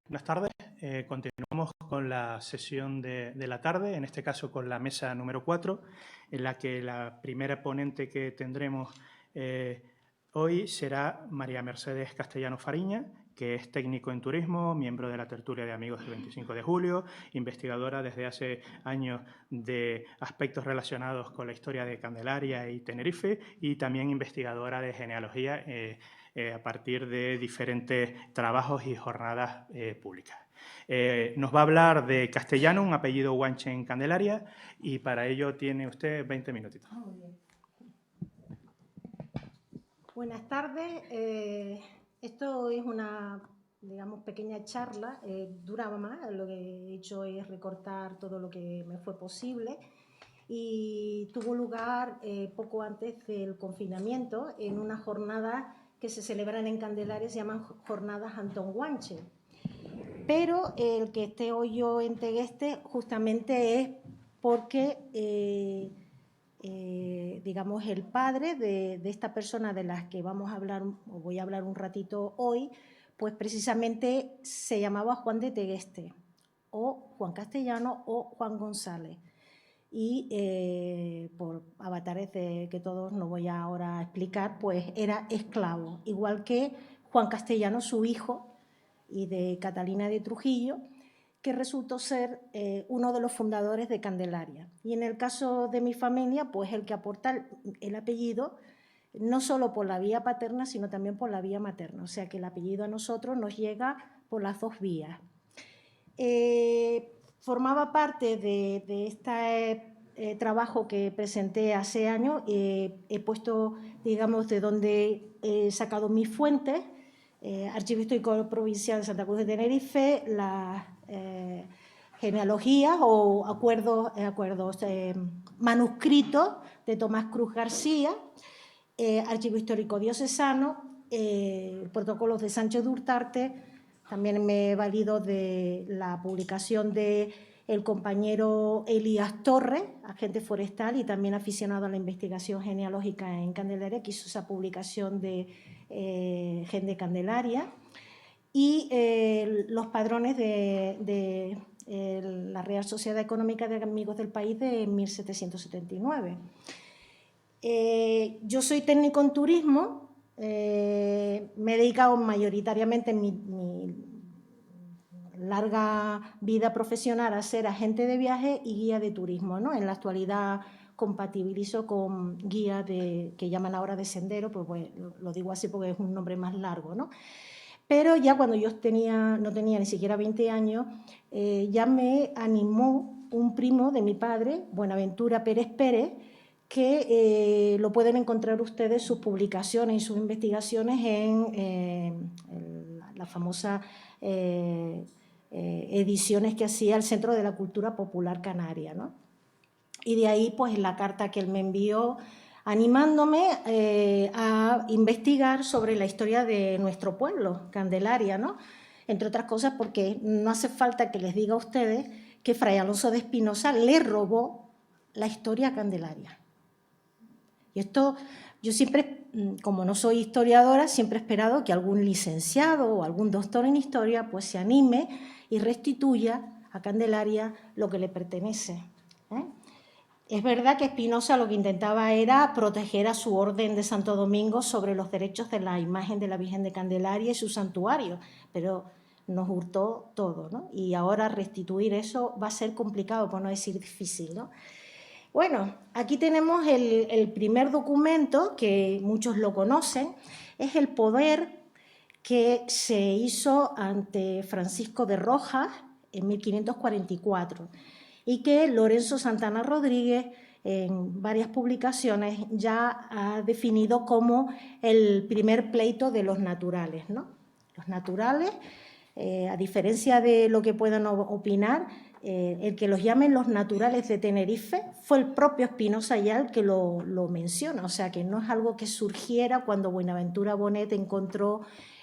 Buenas tardes. Continuamos con la sesión de la tarde, en este caso con la mesa número 4, en la que la primera ponente que tendremos hoy será María Mercedes Castellano Fariña, que es técnico en turismo, miembro de la tertulia de Amigos del 25 de julio, investigadora desde hace años de aspectos relacionados con la historia de Candelaria y Tenerife, y también investigadora de genealogía a partir de diferentes trabajos y jornadas públicas. Nos va a hablar de Castellano, un apellido guanche en Candelaria, y para ello tiene usted 20 minutitos. Muy bien. Buenas tardes. Esto es una, digamos, pequeña charla, duraba más, lo que he hecho es recortar todo lo que me fue posible y tuvo lugar poco antes del confinamiento en una jornada que se celebran en Candelaria, se llaman Jornadas Antón Guanche. Pero el que esté hoy yo en Tegueste justamente es porque digamos, el padre de esta persona de las que vamos a hablar, o voy a hablar un ratito hoy, pues precisamente se llamaba Juan de Tegueste, o Juan Castellano, o Juan González. Y por avatares que todos no voy ahora a explicar, pues era esclavo, igual que Juan Castellano, su hijo, y de Catalina de Trujillo, que resultó ser uno de los fundadores de Candelaria. Y en el caso de mi familia, pues el que aporta el apellido, no solo por la vía paterna, sino también por la vía materna. O sea que el apellido a nosotros nos llega por las dos vías. Formaba parte de este trabajo que presenté hace años. He puesto, digamos, de donde he sacado mis fuentes, Archivo Histórico Provincial de Santa Cruz de Tenerife, las genealogías o manuscritos de Tomás Cruz García, Archivo Histórico Diocesano, protocolos de Sancho de Urtarte. También me he valido de la publicación de el compañero Elías Torres, agente forestal y también aficionado a la investigación genealógica en Candelaria, que hizo esa publicación de Gen de Candelaria, y los padrones de la Real Sociedad Económica de Amigos del País de 1779. Yo soy técnico en turismo, me he dedicado mayoritariamente en mi larga vida profesional a ser agente de viaje y guía de turismo, ¿no? En la actualidad compatibilizo con guía que llaman ahora de sendero, pues lo digo así porque es un nombre más largo, ¿no? Pero ya cuando yo no tenía ni siquiera 20 años, ya me animó un primo de mi padre, Buenaventura Pérez Pérez, que lo pueden encontrar ustedes sus publicaciones y sus investigaciones en la famosa ediciones que hacía el Centro de la Cultura Popular Canaria, ¿no? Y de ahí, pues, la carta que él me envió animándome a investigar sobre la historia de nuestro pueblo, Candelaria, ¿no? Entre otras cosas porque no hace falta que les diga a ustedes que Fray Alonso de Espinosa le robó la historia a Candelaria. Y esto, yo siempre, como no soy historiadora, siempre he esperado que algún licenciado o algún doctor en historia pues se anime y restituya a Candelaria lo que le pertenece, ¿eh? Es verdad que Espinosa lo que intentaba era proteger a su orden de Santo Domingo sobre los derechos de la imagen de la Virgen de Candelaria y su santuario, pero nos hurtó todo, ¿no? Y ahora restituir eso va a ser complicado, por no decir difícil, ¿no? Bueno, aquí tenemos el primer documento, que muchos lo conocen, es el poder que se hizo ante Francisco de Rojas en 1544 y que Lorenzo Santana Rodríguez en varias publicaciones ya ha definido como el primer pleito de los naturales, ¿no? Los naturales, a diferencia de lo que puedan opinar, el que los llamen los naturales de Tenerife fue el propio Espinosa ya el que lo menciona, o sea que no es algo que surgiera cuando Buenaventura Bonet encontró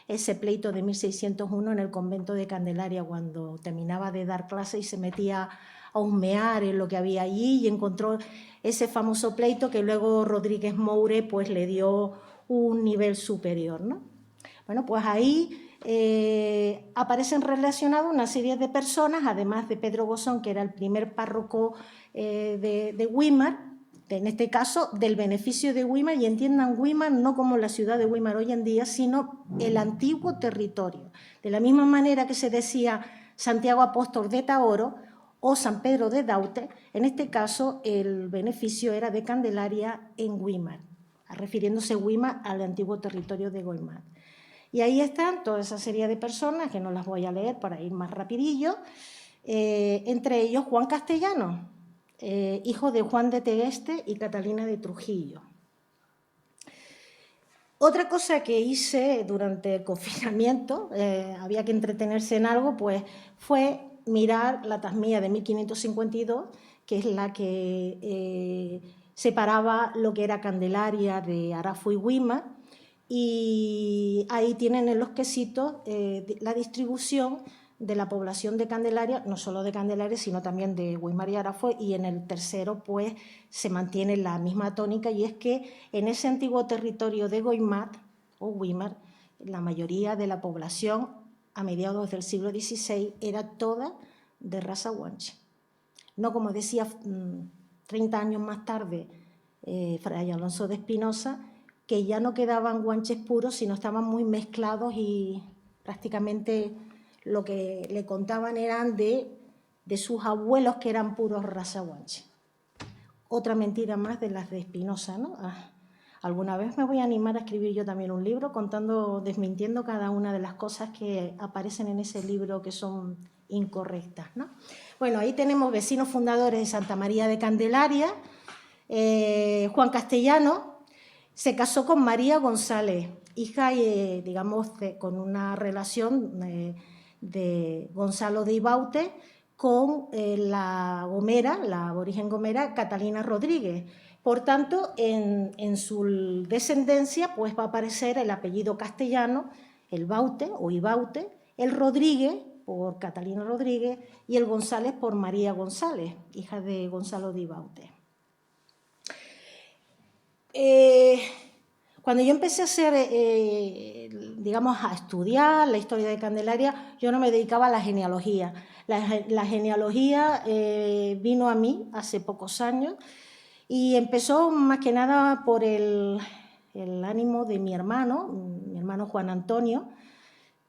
ese pleito de 1601 en el convento de Candelaria, cuando terminaba de dar clase y se metía a husmear en lo que había allí y encontró ese famoso pleito que luego Rodríguez Moure pues le dio un nivel superior, ¿no? Bueno, pues ahí aparecen relacionadas una serie de personas, además de Pedro Gozón, que era el primer párroco de Güímar, en este caso del beneficio de Güímar, y entiendan Güímar no como la ciudad de Güímar hoy en día, sino el antiguo territorio. De la misma manera que se decía Santiago Apóstol de Tahoro o San Pedro de Daute, en este caso el beneficio era de Candelaria en Güímar, refiriéndose Güímar al antiguo territorio de Güímar. Y ahí están toda esa serie de personas, que no las voy a leer para ir más rapidillo, entre ellos Juan Castellano, hijo de Juan de Tegueste y Catalina de Trujillo. Otra cosa que hice durante el confinamiento, había que entretenerse en algo, pues fue mirar la Tasmía de 1552, que es la que separaba lo que era Candelaria de Arafo y Güímar, y ahí tienen en los quesitos la distribución de la población de Candelaria, no solo de Candelaria, sino también de Güímar y Arafo, y en el tercero pues se mantiene la misma tónica, y es que en ese antiguo territorio de Güímar, o Güímar, la mayoría de la población a mediados del siglo XVI era toda de raza guanche. No como decía 30 años más tarde Fray Alonso de Espinosa, que ya no quedaban guanches puros, sino estaban muy mezclados y prácticamente lo que le contaban eran de sus abuelos que eran puros raza guanche. Otra mentira más de las de Espinosa, ¿no? Alguna vez me voy a animar a escribir yo también un libro desmintiendo cada una de las cosas que aparecen en ese libro que son incorrectas, ¿no? Bueno, ahí tenemos vecinos fundadores de Santa María de Candelaria. Juan Castellano se casó con María González, hija, digamos, con una relación de Gonzalo de Ibaute con la gomera, la aborigen gomera Catalina Rodríguez. Por tanto, en su descendencia pues va a aparecer el apellido castellano, el Baute o Ibaute, el Rodríguez por Catalina Rodríguez y el González por María González, hija de Gonzalo de Ibaute. Cuando yo empecé a hacer, digamos, a estudiar la historia de Candelaria, yo no me dedicaba a la genealogía. La genealogía vino a mí hace pocos años y empezó más que nada por el ánimo de mi hermano Juan Antonio,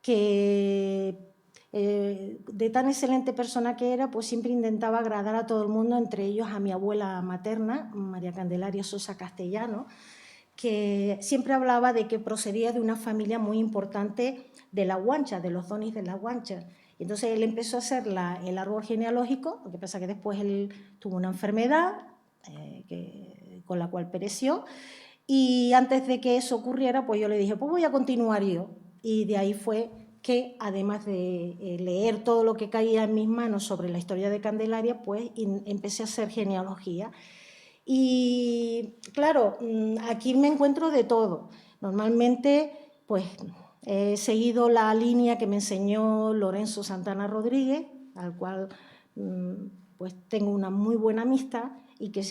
que de tan excelente persona que era, pues siempre intentaba agradar a todo el mundo, entre ellos a mi abuela materna, María Candelaria Sosa Castellano, que siempre hablaba de que procedía de una familia muy importante de la Guancha, de los Donis de la Guancha. Entonces él empezó a hacer el árbol genealógico, lo que pasa que después él tuvo una enfermedad con la cual pereció, y antes de que eso ocurriera, pues yo le dije, pues voy a continuar yo. Y de ahí fue que, además de leer todo lo que caía en mis manos sobre la historia de Candelaria, pues empecé a hacer genealogía. Y claro, aquí me encuentro de todo. Normalmente, pues he seguido la línea que me enseñó Lorenzo Santana Rodríguez, al cual pues tengo una muy buena amistad y que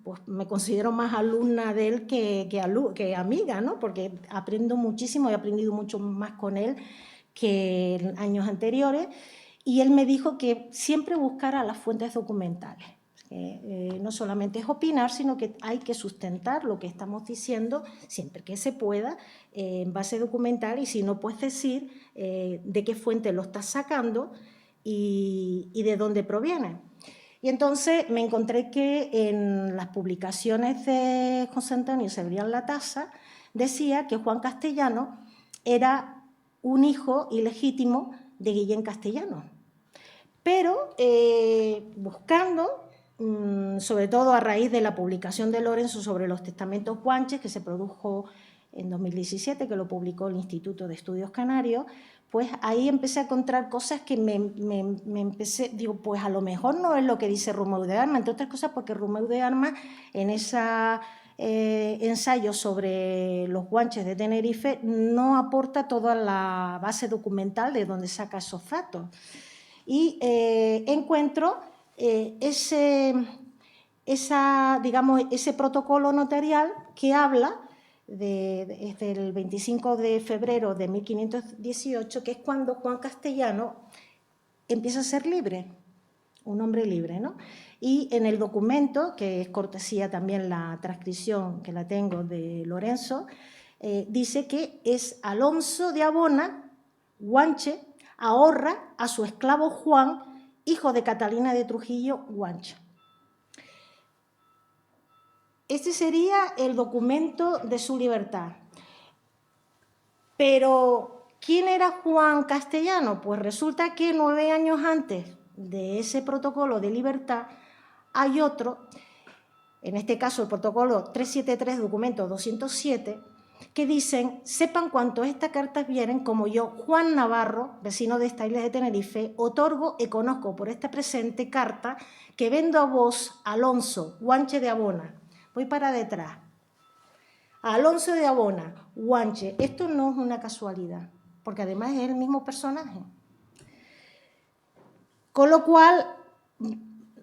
pues, me considero más alumna de él que amiga, ¿no? Porque aprendo muchísimo, he aprendido mucho más con él que en años anteriores, y él me dijo que siempre buscara las fuentes documentales. No solamente es opinar, sino que hay que sustentar lo que estamos diciendo siempre que se pueda en base documental, y si no, puedes decir de qué fuente lo estás sacando y de dónde proviene. Y entonces me encontré que en las publicaciones de José Antonio Cebrián Latasa decía que Juan Castellano era un hijo ilegítimo de Guillén Castellano. Pero buscando, sobre todo a raíz de la publicación de Lorenzo sobre los testamentos guanches, que se produjo en 2017, que lo publicó el Instituto de Estudios Canarios, pues ahí empecé a encontrar cosas que me empecé, digo, pues a lo mejor no es lo que dice Romeu de Armas, entre otras cosas porque Romeu de Armas en ese ensayo sobre los guanches de Tenerife no aporta toda la base documental de donde saca esos datos. Y encuentro ese protocolo notarial que habla es del 25 de febrero de 1518, que es cuando Juan Castellano empieza a ser libre, un hombre libre, ¿no? Y en el documento, que es cortesía también la transcripción, que la tengo de Lorenzo, dice que es Alonso de Abona, Guanche, ahorra a su esclavo Juan, hijo de Catalina de Trujillo, Guanche. Este sería el documento de su libertad. Pero, ¿quién era Juan Castellano? Pues resulta que 9 años antes de ese protocolo de libertad hay otro, en este caso el protocolo 373, documento 207, que dicen: sepan cuanto estas cartas vienen, como yo, Juan Navarro, vecino de esta isla de Tenerife, otorgo y conozco por esta presente carta que vendo a vos, Alonso, Guanche de Abona. Voy para detrás. Alonso de Abona, Guanche. Esto no es una casualidad, porque además es el mismo personaje. Con lo cual,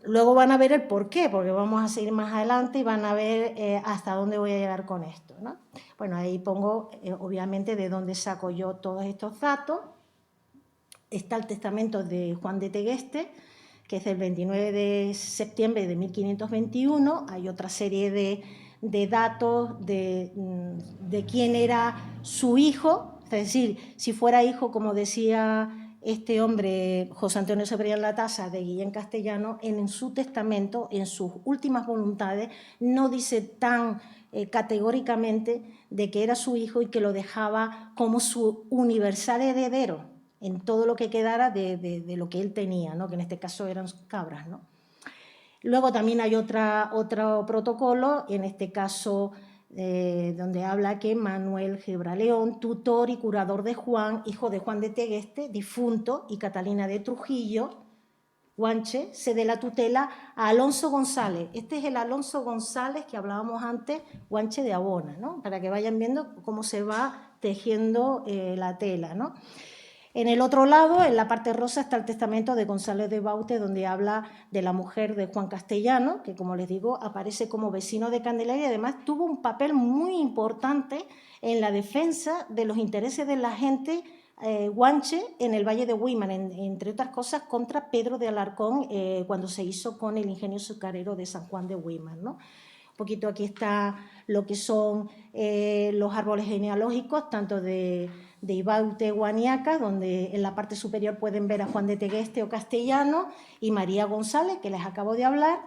luego van a ver el porqué, porque vamos a seguir más adelante y van a ver hasta dónde voy a llegar con esto, ¿no? Bueno, ahí pongo, obviamente, de dónde saco yo todos estos datos. Está el testamento de Juan de Tegueste, que es del 29 de septiembre de 1521. Hay otra serie de datos de quién era su hijo, es decir, si fuera hijo, como decía este hombre, José Antonio Cebrián Latasa, de Guillén Castellano, en su testamento, en sus últimas voluntades, no dice tan categóricamente de que era su hijo y que lo dejaba como su universal heredero en todo lo que quedara de lo que él tenía, ¿no? Que en este caso eran cabras, ¿no? Luego también hay otro protocolo, en este caso donde habla que Manuel Gebraleón, tutor y curador de Juan, hijo de Juan de Tegueste, difunto, y Catalina de Trujillo, Guanche, cede la tutela a Alonso González. Este es el Alonso González que hablábamos antes, Guanche de Abona, ¿no? Para que vayan viendo cómo se va tejiendo la tela, ¿no? En el otro lado, en la parte rosa, está el testamento de González de Baute, donde habla de la mujer de Juan Castellano, que, como les digo, aparece como vecino de Candelaria y además tuvo un papel muy importante en la defensa de los intereses de la gente guanche en el Valle de Huiman, entre otras cosas contra Pedro de Alarcón, cuando se hizo con el ingenio azucarero de San Juan de Huiman, ¿no? Un poquito aquí está lo que son los árboles genealógicos, tanto de Ibaute Guaniaca, donde en la parte superior pueden ver a Juan de Tegueste o Castellano y María González, que les acabo de hablar.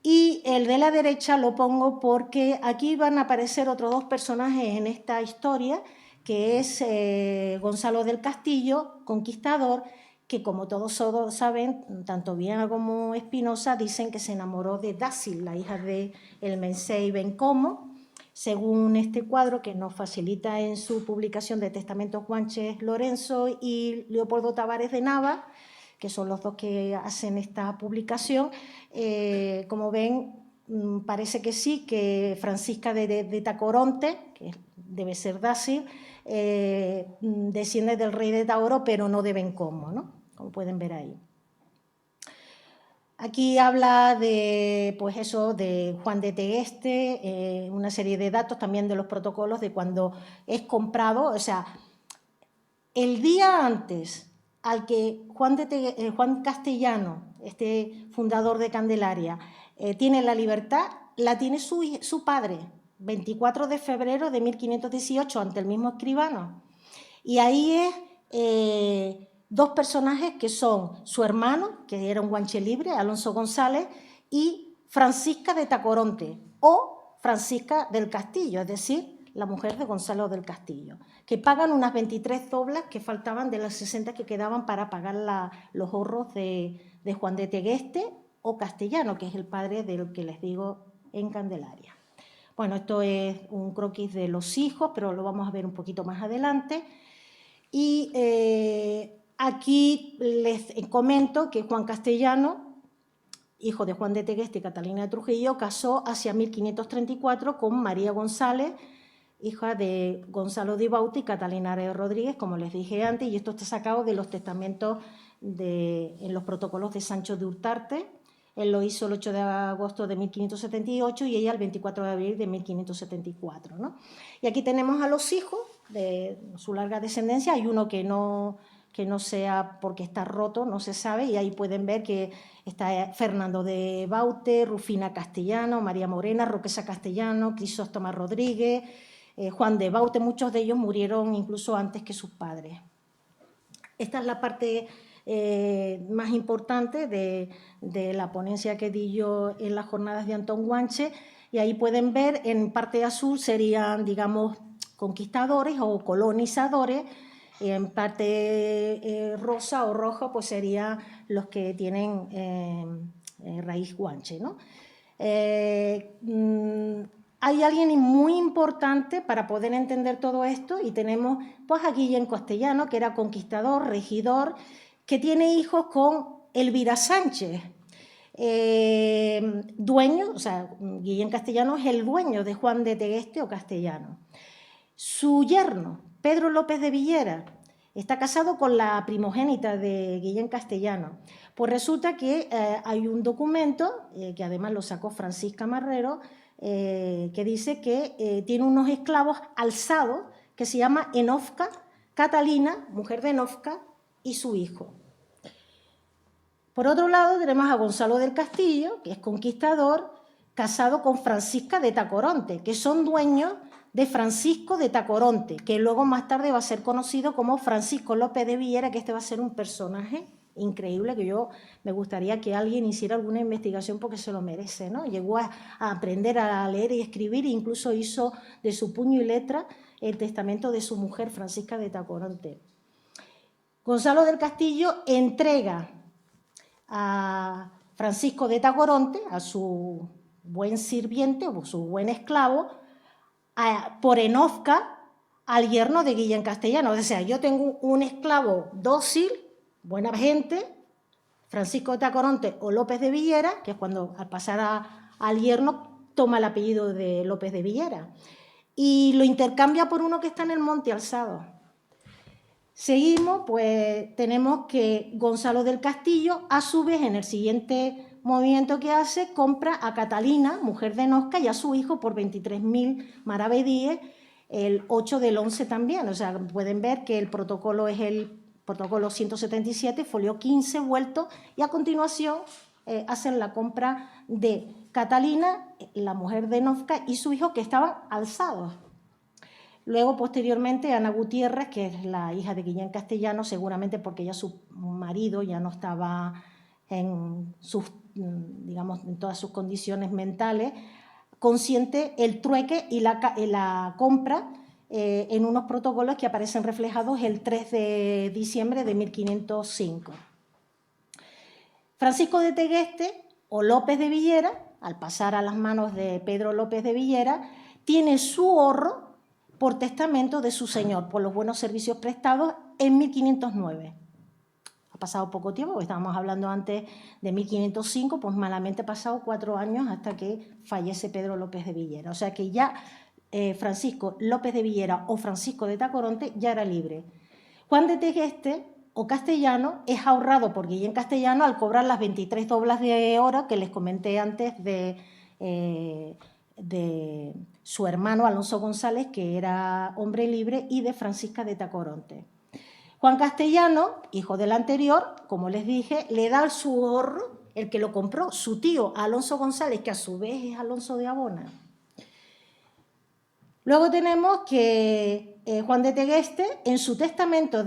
Y el de la derecha lo pongo porque aquí van a aparecer otros dos personajes en esta historia, que es Gonzalo del Castillo, conquistador, que, como todos saben, tanto Viana como Espinosa dicen que se enamoró de Dácil, la hija de el Mensei Bencomo. Según este cuadro, que nos facilita en su publicación de Testamentos Guanches Lorenzo y Leopoldo Tavares de Nava, que son los dos que hacen esta publicación, como ven, parece que sí, que Francisca de Tacoronte, que debe ser Dácil, desciende del rey de Taoro, pero no de Bencomo, ¿no? Como pueden ver ahí. Aquí habla de, pues eso, de Juan de Tegueste, una serie de datos también de los protocolos de cuando es comprado, o sea, el día antes al que Juan Castellano, este fundador de Candelaria, tiene la libertad, la tiene su padre, 24 de febrero de 1518, ante el mismo escribano. Y ahí es dos personajes que son su hermano, que era un guanche libre, Alonso González, y Francisca de Tacoronte, o Francisca del Castillo, es decir, la mujer de Gonzalo del Castillo, que pagan unas 23 doblas que faltaban de las 60 que quedaban para pagar los ahorros de Juan de Tegueste o Castellano, que es el padre del que les digo en Candelaria. Bueno, esto es un croquis de los hijos, pero lo vamos a ver un poquito más adelante. Y aquí les comento que Juan Castellano, hijo de Juan de Tegueste y Catalina de Trujillo, casó hacia 1534 con María González, hija de Gonzalo de Baute y Catalina de Rodríguez, como les dije antes, y esto está sacado de los testamentos en los protocolos de Sancho de Urtarte, Él lo hizo el 8 de agosto de 1578 y ella el 24 de abril de 1574, ¿no? Y aquí tenemos a los hijos de su larga descendencia. Hay uno que no sea porque está roto, no se sabe, y ahí pueden ver que está Fernando de Baute, Rufina Castellano, María Morena, Roquesa Castellano, Crisóstoma Rodríguez, Juan de Baute. Muchos de ellos murieron incluso antes que sus padres. Esta es la parte más importante de la ponencia que di yo en las jornadas de Antón Guanche, y ahí pueden ver, en parte azul serían, digamos, conquistadores o colonizadores, y en parte rosa o roja pues serían los que tienen raíz guanche, ¿no? Hay alguien muy importante para poder entender todo esto, y tenemos pues a Guillén Castellano, que era conquistador, regidor, que tiene hijos con Elvira Sánchez, dueño, o sea, Guillén Castellano es el dueño de Juan de Tegueste o Castellano. Su yerno, Pedro López de Villera, está casado con la primogénita de Guillén Castellano. Pues resulta que hay un documento, que además lo sacó Francisca Marrero, que dice que tiene unos esclavos alzados que se llama Enofca, Catalina, mujer de Enofca, y su hijo. Por otro lado, tenemos a Gonzalo del Castillo, que es conquistador, casado con Francisca de Tacoronte, que son dueños de Francisco de Tacoronte, que luego más tarde va a ser conocido como Francisco López de Villera, que este va a ser un personaje increíble, que yo me gustaría que alguien hiciera alguna investigación porque se lo merece, ¿no? Llegó a aprender a leer y escribir, e incluso hizo de su puño y letra el testamento de su mujer, Francisca de Tacoronte. Gonzalo del Castillo entrega a Francisco de Tacoronte, a su buen sirviente o su buen esclavo, por Enofca, al yerno de Guillén Castellano. O sea, yo tengo un esclavo dócil, buena gente, Francisco de Tacoronte o López de Villera, que es cuando al pasar al yerno toma el apellido de López de Villera, y lo intercambia por uno que está en el monte alzado. Seguimos, pues tenemos que Gonzalo del Castillo, a su vez, en el siguiente movimiento que hace, compra a Catalina, mujer de Enofca, y a su hijo por 23.000 maravedíes, el 8 del 11 también. O sea, pueden ver que el protocolo es el protocolo 177, folio 15, vuelto, y a continuación hacen la compra de Catalina, la mujer de Enofca, y su hijo, que estaban alzados. Luego, posteriormente, Ana Gutiérrez, que es la hija de Guillén Castellano, seguramente porque ya su marido ya no estaba en todas sus condiciones mentales, consiente el trueque y la compra en unos protocolos que aparecen reflejados el 3 de diciembre de 1505. Francisco de Tegueste o López de Villera, al pasar a las manos de Pedro López de Villera, tiene su ahorro por testamento de su señor, por los buenos servicios prestados en 1509. Ha pasado poco tiempo, estábamos hablando antes de 1505, pues malamente ha pasado 4 años hasta que fallece Pedro López de Villera. O sea que ya Francisco López de Villera o Francisco de Tacoronte ya era libre. Juan de Tegueste o Castellano es ahorrado por Guillén Castellano al cobrar las 23 doblas de oro que les comenté antes de su hermano Alonso González, que era hombre libre, y de Francisca de Tacoronte. Juan Castellano, hijo del anterior, como les dije, le da su ahorro, el que lo compró, su tío Alonso González, que a su vez es Alonso de Abona. Luego tenemos que Juan de Tegueste, en su testamento,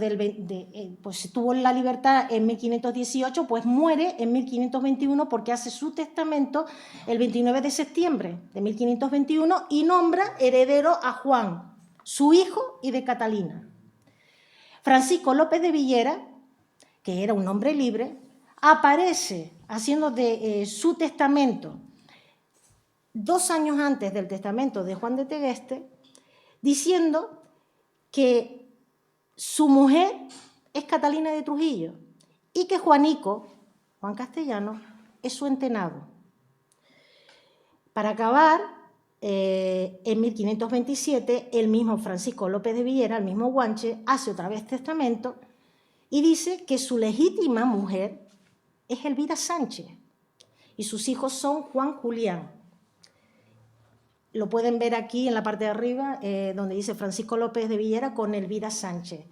pues tuvo la libertad en 1518, pues muere en 1521 porque hace su testamento el 29 de septiembre de 1521 y nombra heredero a Juan, su hijo, y de Catalina. Francisco López de Villera, que era un hombre libre, aparece haciendo de su testamento 2 años antes del testamento de Juan de Tegueste, diciendo que su mujer es Catalina de Trujillo y que Juanico, Juan Castellano, es su entenado. Para acabar, en 1527, el mismo Francisco López de Villera, el mismo Guanche, hace otra vez testamento y dice que su legítima mujer es Elvira Sánchez y sus hijos son Juan Julián. Lo pueden ver aquí en la parte de arriba, donde dice Francisco López de Villera con Elvira Sánchez.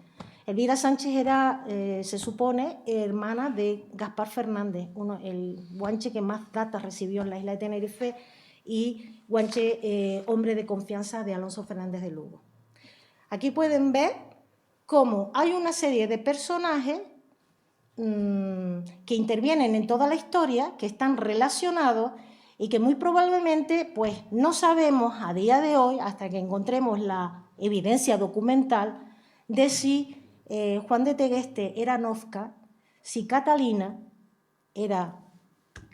Elvira Sánchez era, se supone, hermana de Gaspar Fernández, el guanche que más datas recibió en la isla de Tenerife y guanche hombre de confianza de Alonso Fernández de Lugo. Aquí pueden ver cómo hay una serie de personajes que intervienen en toda la historia, que están relacionados y que muy probablemente pues, no sabemos a día de hoy, hasta que encontremos la evidencia documental, de si Juan de Tegueste era Nofca, si Catalina era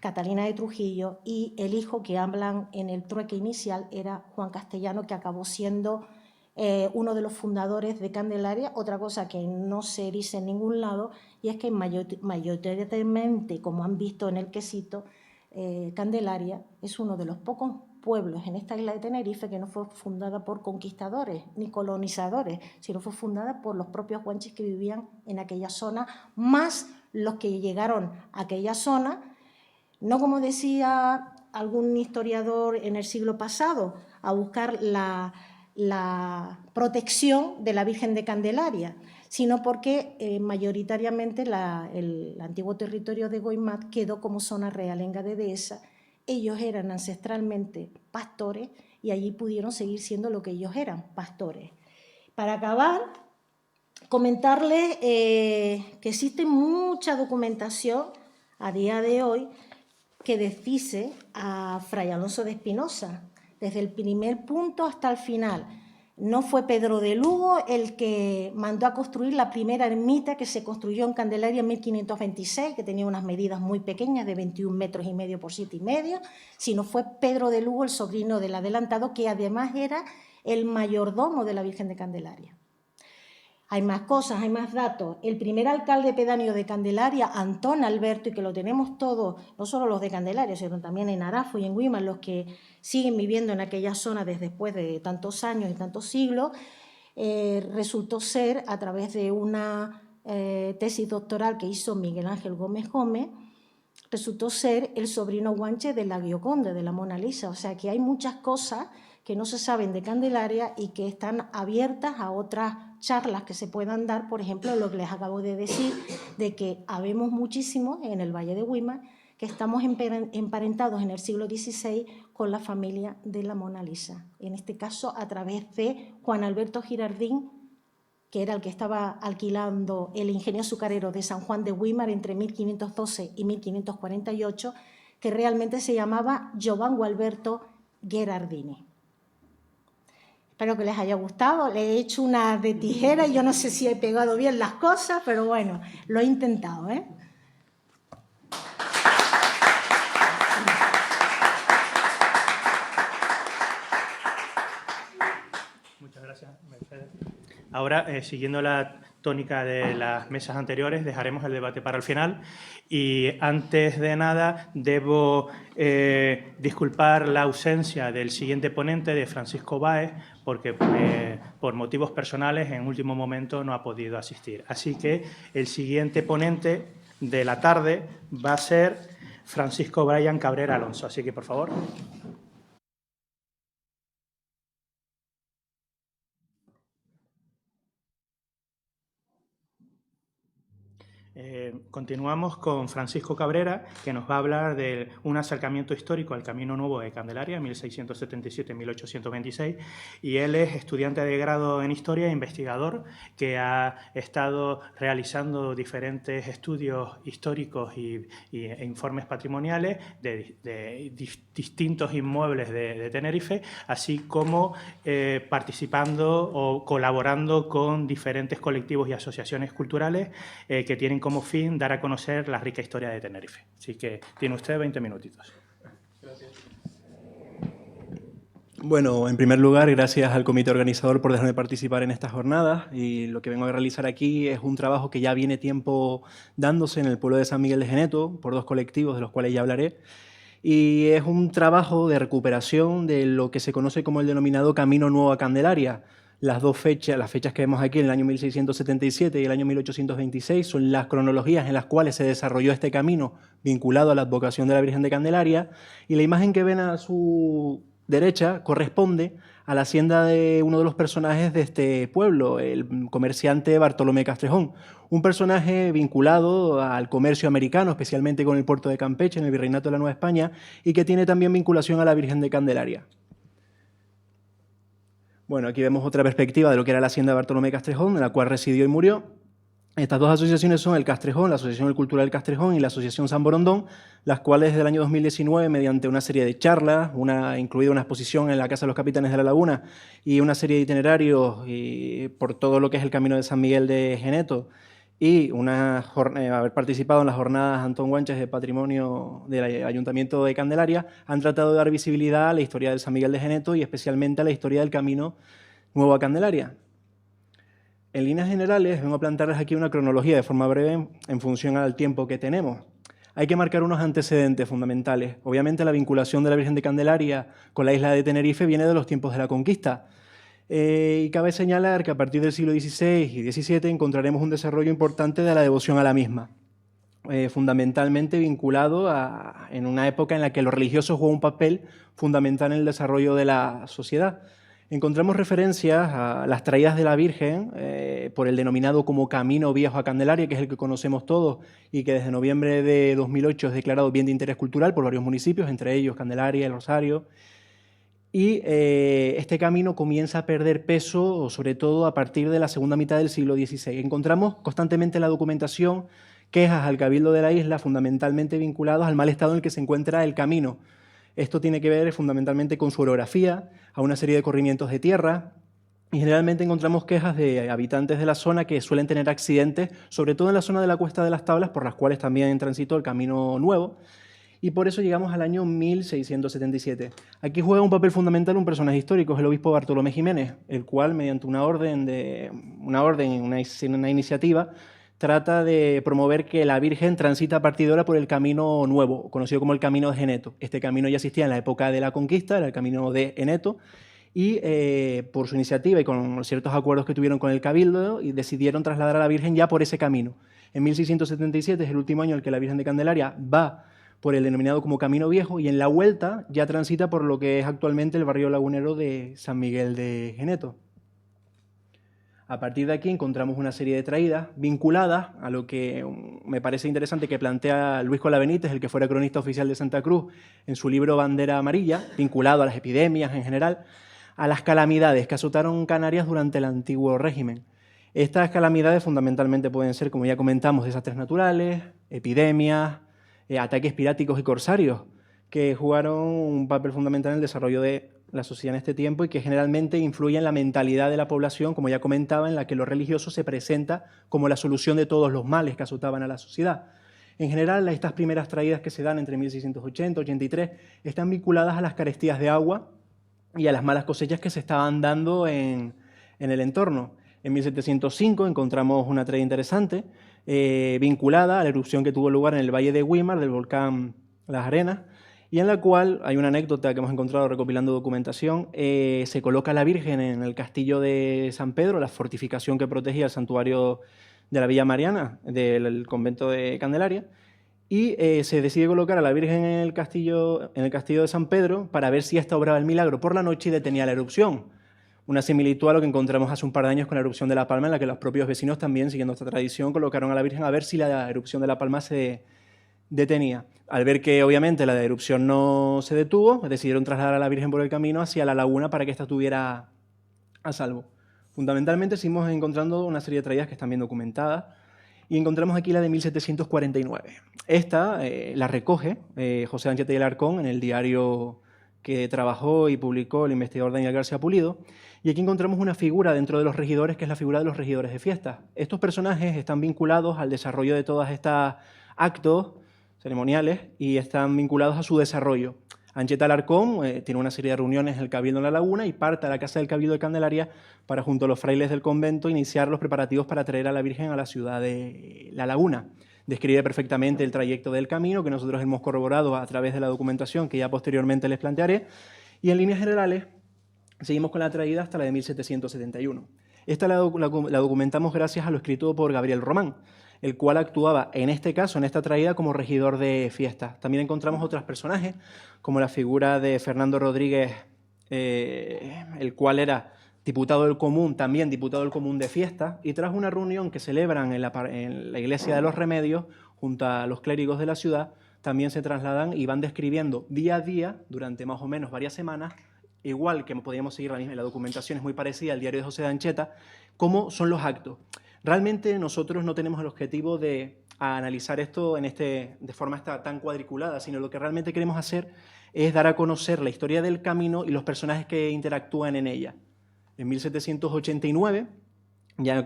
Catalina de Trujillo y el hijo que hablan en el trueque inicial era Juan Castellano, que acabó siendo uno de los fundadores de Candelaria. Otra cosa que no se dice en ningún lado, y es que mayoritariamente, como han visto en el quesito, Candelaria es uno de los pocos pueblos en esta isla de Tenerife que no fue fundada por conquistadores ni colonizadores, sino fue fundada por los propios guanches que vivían en aquella zona, más los que llegaron a aquella zona, no como decía algún historiador en el siglo pasado, a buscar la protección de la Virgen de Candelaria, sino porque mayoritariamente el antiguo territorio de Goimat quedó como zona realenga de dehesa. Ellos eran ancestralmente pastores y allí pudieron seguir siendo lo que ellos eran, pastores. Para acabar, comentarles que existe mucha documentación a día de hoy que desdice a Fray Alonso de Espinosa, desde el primer punto hasta el final. No fue Pedro de Lugo el que mandó a construir la primera ermita que se construyó en Candelaria en 1526, que tenía unas medidas muy pequeñas, de 21,5 metros por 7,5, sino fue Pedro de Lugo, el sobrino del adelantado, que además era el mayordomo de la Virgen de Candelaria. Hay más cosas, hay más datos. El primer alcalde pedáneo de Candelaria, Antón Alberto, y que lo tenemos todos, no solo los de Candelaria, sino también en Arafo y en Güímar, los que siguen viviendo en aquella zona desde después de tantos años y tantos siglos, resultó ser, a través de una tesis doctoral que hizo Miguel Ángel Gómez Gómez, resultó ser el sobrino guanche de la Gioconda, de la Mona Lisa. O sea que hay muchas cosas que no se saben de Candelaria y que están abiertas a otras charlas que se puedan dar, por ejemplo, lo que les acabo de decir, de que habemos muchísimo en el Valle de Güímar que estamos emparentados en el siglo XVI con la familia de la Mona Lisa. En este caso, a través de Juan Alberto Girardín, que era el que estaba alquilando el ingenio azucarero de San Juan de Güímar entre 1512 y 1548, que realmente se llamaba Giovanni Gualberto Gherardini. Espero que les haya gustado. Le he hecho una de tijera y yo no sé si he pegado bien las cosas, pero bueno, lo he intentado, ¿eh? Muchas gracias, Mercedes. Ahora, siguiendo la tónica de las mesas anteriores, dejaremos el debate para el final y antes de nada debo disculpar la ausencia del siguiente ponente, de Francisco Báez, porque por motivos personales en último momento no ha podido asistir. Así que el siguiente ponente de la tarde va a ser Francisco Brian Cabrera Alonso. Así que, por favor. Continuamos con Francisco Cabrera, que nos va a hablar de un acercamiento histórico al Camino Nuevo de Candelaria, 1677-1826, y él es estudiante de grado en Historia e investigador que ha estado realizando diferentes estudios históricos e informes patrimoniales de distintos inmuebles de Tenerife, así como participando o colaborando con diferentes colectivos y asociaciones culturales que tienen como fin dar a conocer la rica historia de Tenerife. Así que tiene usted 20 minutitos. Gracias. Bueno, en primer lugar, gracias al comité organizador por dejarme participar en esta jornada, y lo que vengo a realizar aquí es un trabajo que ya viene tiempo dándose en el pueblo de San Miguel de Geneto por dos colectivos de los cuales ya hablaré, y es un trabajo de recuperación de lo que se conoce como el denominado Camino Nuevo a Candelaria. Las dos fechas, las fechas que vemos aquí, en el año 1677 y el año 1826, son las cronologías en las cuales se desarrolló este camino vinculado a la advocación de la Virgen de Candelaria, y la imagen que ven a su derecha corresponde a la hacienda de uno de los personajes de este pueblo, el comerciante Bartolomé Castrejón, un personaje vinculado al comercio americano, especialmente con el puerto de Campeche, en el Virreinato de la Nueva España, y que tiene también vinculación a la Virgen de Candelaria. Bueno, aquí vemos otra perspectiva de lo que era la hacienda de Bartolomé Castrejón, en la cual residió y murió. Estas dos asociaciones son el Castrejón, la Asociación Cultural Castrejón y la Asociación San Borondón, las cuales desde el año 2019, mediante una serie de charlas, incluida una exposición en la Casa de los Capitanes de la Laguna y una serie de itinerarios por todo lo que es el Camino de San Miguel de Geneto, y haber participado en las jornadas Antón Guanches de Patrimonio del Ayuntamiento de Candelaria, han tratado de dar visibilidad a la historia del San Miguel de Geneto y especialmente a la historia del Camino Nuevo a Candelaria. En líneas generales, vengo a plantearles aquí una cronología de forma breve en función al tiempo que tenemos. Hay que marcar unos antecedentes fundamentales. Obviamente la vinculación de la Virgen de Candelaria con la isla de Tenerife viene de los tiempos de la conquista. Y cabe señalar que a partir del siglo XVI y XVII encontraremos un desarrollo importante de la devoción a la misma, fundamentalmente vinculado en una época en la que los religiosos juegan un papel fundamental en el desarrollo de la sociedad. Encontramos referencias a las traídas de la Virgen por el denominado como Camino Viejo a Candelaria, que es el que conocemos todos y que desde noviembre de 2008 es declarado bien de interés cultural por varios municipios, entre ellos Candelaria, El Rosario. Y este camino comienza a perder peso, sobre todo a partir de la segunda mitad del siglo XVI. Encontramos constantemente en la documentación quejas al cabildo de la isla, fundamentalmente vinculadas al mal estado en el que se encuentra el camino. Esto tiene que ver fundamentalmente con su orografía, a una serie de corrimientos de tierra, y generalmente encontramos quejas de habitantes de la zona que suelen tener accidentes, sobre todo en la zona de la Cuesta de las Tablas, por las cuales también transitó el Camino Nuevo, y por eso llegamos al año 1677. Aquí juega un papel fundamental un personaje histórico, es el obispo Bartolomé Jiménez, el cual, mediante una iniciativa, trata de promover que la Virgen transita a partir de ahora por el Camino Nuevo, conocido como el Camino de Geneto. Este camino ya existía en la época de la conquista, era el Camino de Geneto, y por su iniciativa y con ciertos acuerdos que tuvieron con el cabildo, y decidieron trasladar a la Virgen ya por ese camino. En 1677 es el último año en el que la Virgen de Candelaria va por el denominado como Camino Viejo, y en la vuelta ya transita por lo que es actualmente el barrio lagunero de San Miguel de Geneto. A partir de aquí encontramos una serie de traídas vinculadas a lo que me parece interesante que plantea Luis Cola Benítez, el que fuera cronista oficial de Santa Cruz, en su libro Bandera Amarilla, vinculado a las epidemias en general, a las calamidades que azotaron Canarias durante el antiguo régimen. Estas calamidades fundamentalmente pueden ser, como ya comentamos, desastres naturales, epidemias, ataques piráticos y corsarios, que jugaron un papel fundamental en el desarrollo de la sociedad en este tiempo y que generalmente influyen en la mentalidad de la población, como ya comentaba, en la que lo religioso se presenta como la solución de todos los males que azotaban a la sociedad. En general, estas primeras traídas que se dan entre 1680 y 83 están vinculadas a las carestías de agua y a las malas cosechas que se estaban dando en el entorno. En 1705 encontramos una traída interesante vinculada a la erupción que tuvo lugar en el Valle de Güímar del volcán Las Arenas, y en la cual hay una anécdota que hemos encontrado recopilando documentación. Se coloca a la Virgen en el castillo de San Pedro, la fortificación que protegía el santuario de la Villa Mariana del convento de Candelaria, y se decide colocar a la Virgen en el castillo de San Pedro para ver si esta obraba el milagro por la noche y detenía la erupción. Una similitud a lo que encontramos hace un par de años con la erupción de La Palma, en la que los propios vecinos también, siguiendo esta tradición, colocaron a la Virgen a ver si la erupción de La Palma se detenía. Al ver que obviamente la erupción no se detuvo, decidieron trasladar a la Virgen por el camino hacia la laguna para que ésta estuviera a salvo. Fundamentalmente seguimos encontrando una serie de traídas que están bien documentadas, y encontramos aquí la de 1749. Esta la recoge José Ancheta y Alarcón en el diario que trabajó y publicó el investigador Daniel García Pulido, y aquí encontramos una figura dentro de los regidores, que es la figura de los regidores de fiestas. Estos personajes están vinculados al desarrollo de todas estas actos ceremoniales y están vinculados a su desarrollo. Ancheta Alarcón tiene una serie de reuniones en el Cabildo en la Laguna y parte a la Casa del Cabildo de Candelaria para, junto a los frailes del convento, iniciar los preparativos para traer a la Virgen a la ciudad de La Laguna. Describe perfectamente el trayecto del camino, que nosotros hemos corroborado a través de la documentación que ya posteriormente les plantearé, y en líneas generales Seguimos con la traída hasta la de 1771. Esta la documentamos gracias a lo escrito por Gabriel Román, el cual actuaba, en este caso, en esta traída, como regidor de fiestas. También encontramos otros personajes, como la figura de Fernando Rodríguez, el cual era diputado del Común, también diputado del Común de fiestas, y tras una reunión que celebran en la iglesia de los Remedios, junto a los clérigos de la ciudad, también se trasladan y van describiendo día a día, durante más o menos varias semanas, igual que podíamos seguir la documentación es muy parecida al diario de José de Ancheta, cómo son los actos. Realmente nosotros no tenemos el objetivo de analizar esto de forma tan cuadriculada, sino lo que realmente queremos hacer es dar a conocer la historia del camino y los personajes que interactúan en ella. En 1789 ya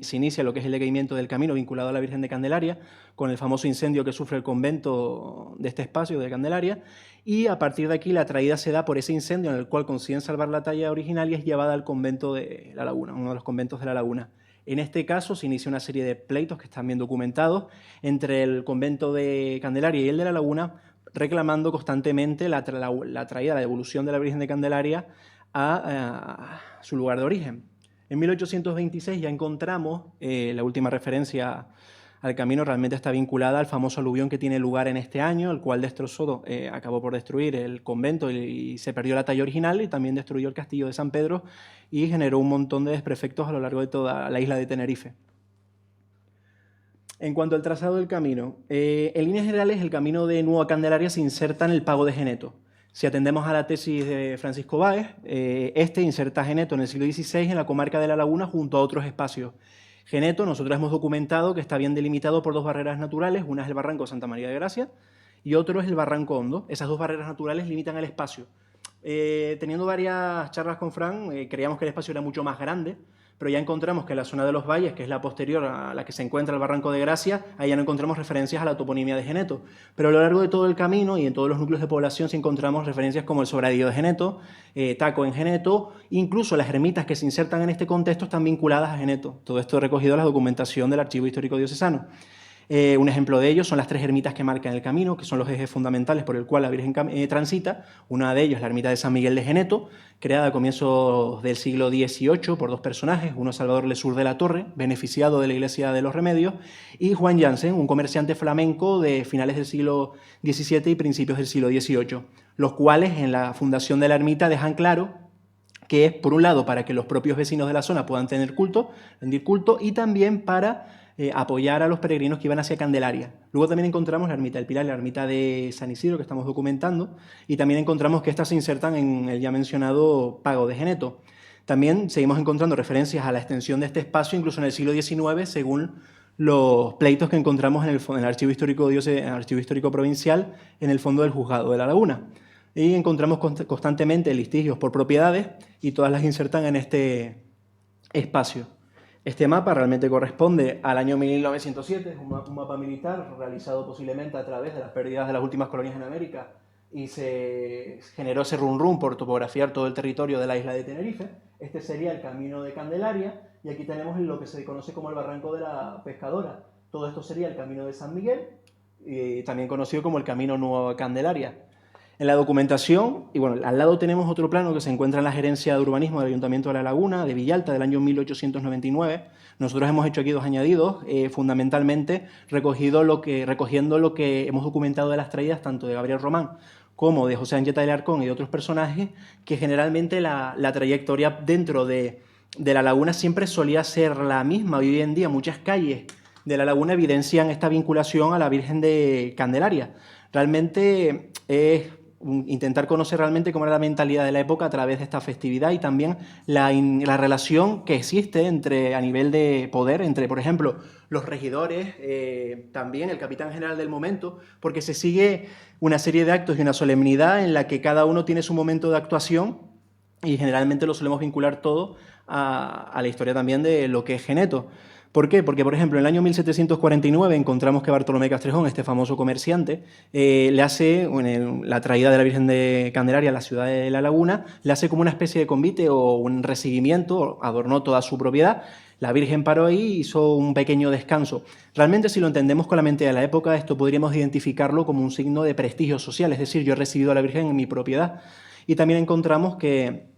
se inicia lo que es el seguimiento del camino vinculado a la Virgen de Candelaria, con el famoso incendio que sufre el convento de este espacio de Candelaria, y a partir de aquí la traída se da por ese incendio en el cual consiguen salvar la talla original y es llevada al convento de La Laguna, uno de los conventos de La Laguna. En este caso se inicia una serie de pleitos que están bien documentados entre el convento de Candelaria y el de La Laguna, reclamando constantemente la traída, la devolución de la Virgen de Candelaria a su lugar de origen. En 1826 ya encontramos la última referencia al camino, realmente está vinculada al famoso aluvión que tiene lugar en este año, el cual acabó por destruir el convento y se perdió la talla original, y también destruyó el castillo de San Pedro y generó un montón de desperfectos a lo largo de toda la isla de Tenerife. En cuanto al trazado del camino, en líneas generales el camino de Nueva Candelaria se inserta en el Pago de Geneto. Si atendemos a la tesis de Francisco Báez, inserta Geneto en el siglo XVI en la comarca de La Laguna junto a otros espacios. Geneto, nosotros hemos documentado que está bien delimitado por dos barreras naturales, una es el barranco Santa María de Gracia y otro es el barranco Hondo. Esas dos barreras naturales limitan el espacio. Teniendo varias charlas con Fran, creíamos que el espacio era mucho más grande, pero ya encontramos que la zona de los valles, que es la posterior a la que se encuentra el barranco de Gracia, ahí ya no encontramos referencias a la toponimia de Geneto. Pero a lo largo de todo el camino y en todos los núcleos de población sí encontramos referencias como el sobradío de Geneto, Taco en Geneto, incluso las ermitas que se insertan en este contexto están vinculadas a Geneto. Todo esto recogido en la documentación del Archivo Histórico Diocesano. Un ejemplo de ello son las tres ermitas que marcan el camino, que son los ejes fundamentales por el cual la Virgen transita. Una de ellos es la ermita de San Miguel de Geneto, creada a comienzos del siglo XVIII por dos personajes, uno Salvador Lesur de la Torre, beneficiado de la Iglesia de los Remedios, y Juan Jansen, un comerciante flamenco de finales del siglo XVII y principios del siglo XVIII, los cuales en la fundación de la ermita dejan claro que es, por un lado, para que los propios vecinos de la zona puedan rendir culto, y también para apoyar a los peregrinos que iban hacia Candelaria. Luego también encontramos la ermita del Pilar y la ermita de San Isidro, que estamos documentando, y también encontramos que estas se insertan en el ya mencionado Pago de Geneto. También seguimos encontrando referencias a la extensión de este espacio, incluso en el siglo XIX, según los pleitos que encontramos en el Archivo Histórico Provincial, en el fondo del Juzgado de La Laguna. Y encontramos constantemente litigios por propiedades y todas las insertan en este espacio. Este mapa realmente corresponde al año 1907, es un mapa militar realizado posiblemente a través de las pérdidas de las últimas colonias en América y se generó ese run por topografiar todo el territorio de la isla de Tenerife. Este sería el camino de Candelaria y aquí tenemos lo que se conoce como el barranco de la Pescadora. Todo esto sería el camino de San Miguel, también conocido como el camino Nueva Candelaria. En la documentación, y bueno, al lado tenemos otro plano que se encuentra en la Gerencia de Urbanismo del Ayuntamiento de La Laguna, de Villalta, del año 1899. Nosotros hemos hecho aquí dos añadidos, fundamentalmente recogiendo lo que hemos documentado de las traídas, tanto de Gabriel Román como de José Ancheta del Arcón y de otros personajes, que generalmente la trayectoria dentro de La Laguna siempre solía ser la misma. Hoy en día muchas calles de La Laguna evidencian esta vinculación a la Virgen de Candelaria. Realmente es intentar conocer realmente cómo era la mentalidad de la época a través de esta festividad y también la relación que existe a nivel de poder entre, por ejemplo, los regidores, también el capitán general del momento, porque se sigue una serie de actos y una solemnidad en la que cada uno tiene su momento de actuación y generalmente lo solemos vincular todo a la historia también de lo que es Geneto. ¿Por qué? Porque, por ejemplo, en el año 1749 encontramos que Bartolomé Castrejón, este famoso comerciante, le hace la traída de la Virgen de Candelaria a la ciudad de La Laguna, le hace como una especie de convite o un recibimiento, adornó toda su propiedad, la Virgen paró ahí y hizo un pequeño descanso. Realmente, si lo entendemos con la mente de la época, esto podríamos identificarlo como un signo de prestigio social, es decir, yo he recibido a la Virgen en mi propiedad. Y también encontramos que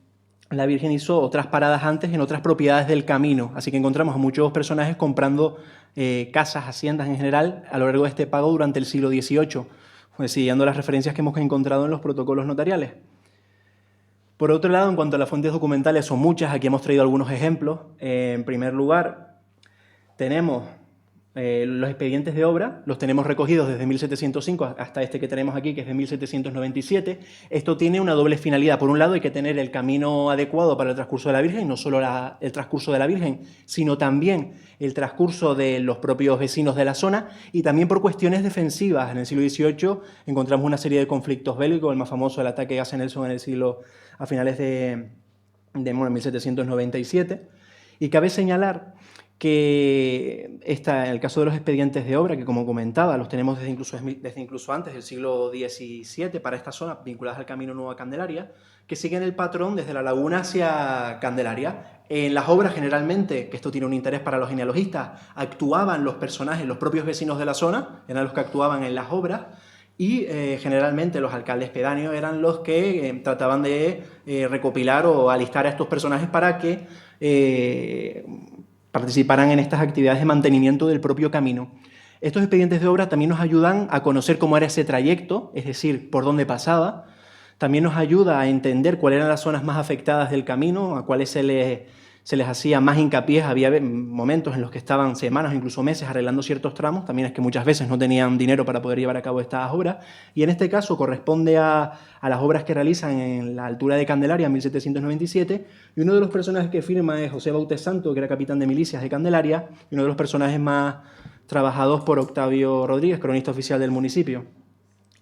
la Virgen hizo otras paradas antes en otras propiedades del camino, así que encontramos a muchos personajes comprando casas, haciendas en general, a lo largo de este pago durante el siglo XVIII, pues, siguiendo las referencias que hemos encontrado en los protocolos notariales. Por otro lado, en cuanto a las fuentes documentales, son muchas, aquí hemos traído algunos ejemplos. En primer lugar, tenemos los expedientes de obra, los tenemos recogidos desde 1705 hasta este que tenemos aquí, que es de 1797. Esto tiene una doble finalidad. Por un lado, hay que tener el camino adecuado para el transcurso de la Virgen, y no solo el transcurso de la Virgen, sino también el transcurso de los propios vecinos de la zona, y también por cuestiones defensivas. En el siglo XVIII encontramos una serie de conflictos bélicos, el más famoso, el ataque que hace Nelson a finales de 1797. Y cabe señalar que en el caso de los expedientes de obra, que como comentaba, los tenemos desde incluso antes del siglo XVII para esta zona, vinculadas al Camino Nuevo a Candelaria, que siguen el patrón desde la laguna hacia Candelaria. En las obras, generalmente, que esto tiene un interés para los genealogistas, actuaban los personajes, los propios vecinos de la zona, eran los que actuaban en las obras, y generalmente los alcaldes pedáneos eran los que trataban de recopilar o alistar a estos personajes para que participaran en estas actividades de mantenimiento del propio camino. Estos expedientes de obra también nos ayudan a conocer cómo era ese trayecto, es decir, por dónde pasaba. También nos ayuda a entender cuáles eran las zonas más afectadas del camino, a cuáles se les hacía más hincapié. Había momentos en los que estaban semanas o incluso meses arreglando ciertos tramos. También es que muchas veces no tenían dinero para poder llevar a cabo estas obras. Y en este caso corresponde a las obras que realizan en la altura de Candelaria en 1797. Y uno de los personajes que firma es José Bautez Santo, que era capitán de milicias de Candelaria, y uno de los personajes más trabajados por Octavio Rodríguez, cronista oficial del municipio.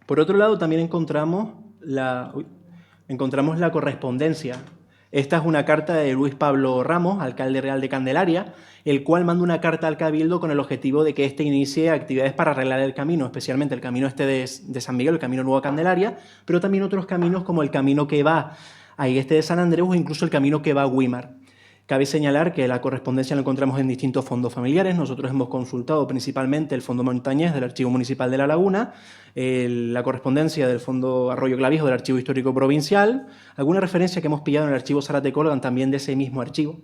Por otro lado, también encontramos la correspondencia. Esta es una carta de Luis Pablo Ramos, alcalde real de Candelaria, el cual manda una carta al Cabildo con el objetivo de que éste inicie actividades para arreglar el camino, especialmente el camino de San Miguel, el camino nuevo a Candelaria, pero también otros caminos como el camino que va a Igueste de San Andrés o incluso el camino que va a Güímar. Cabe señalar que la correspondencia la encontramos en distintos fondos familiares. Nosotros hemos consultado principalmente el Fondo Montañés del Archivo Municipal de La Laguna, la correspondencia del Fondo Arroyo Clavijo del Archivo Histórico Provincial, alguna referencia que hemos pillado en el Archivo Zárate Colgan también de ese mismo archivo.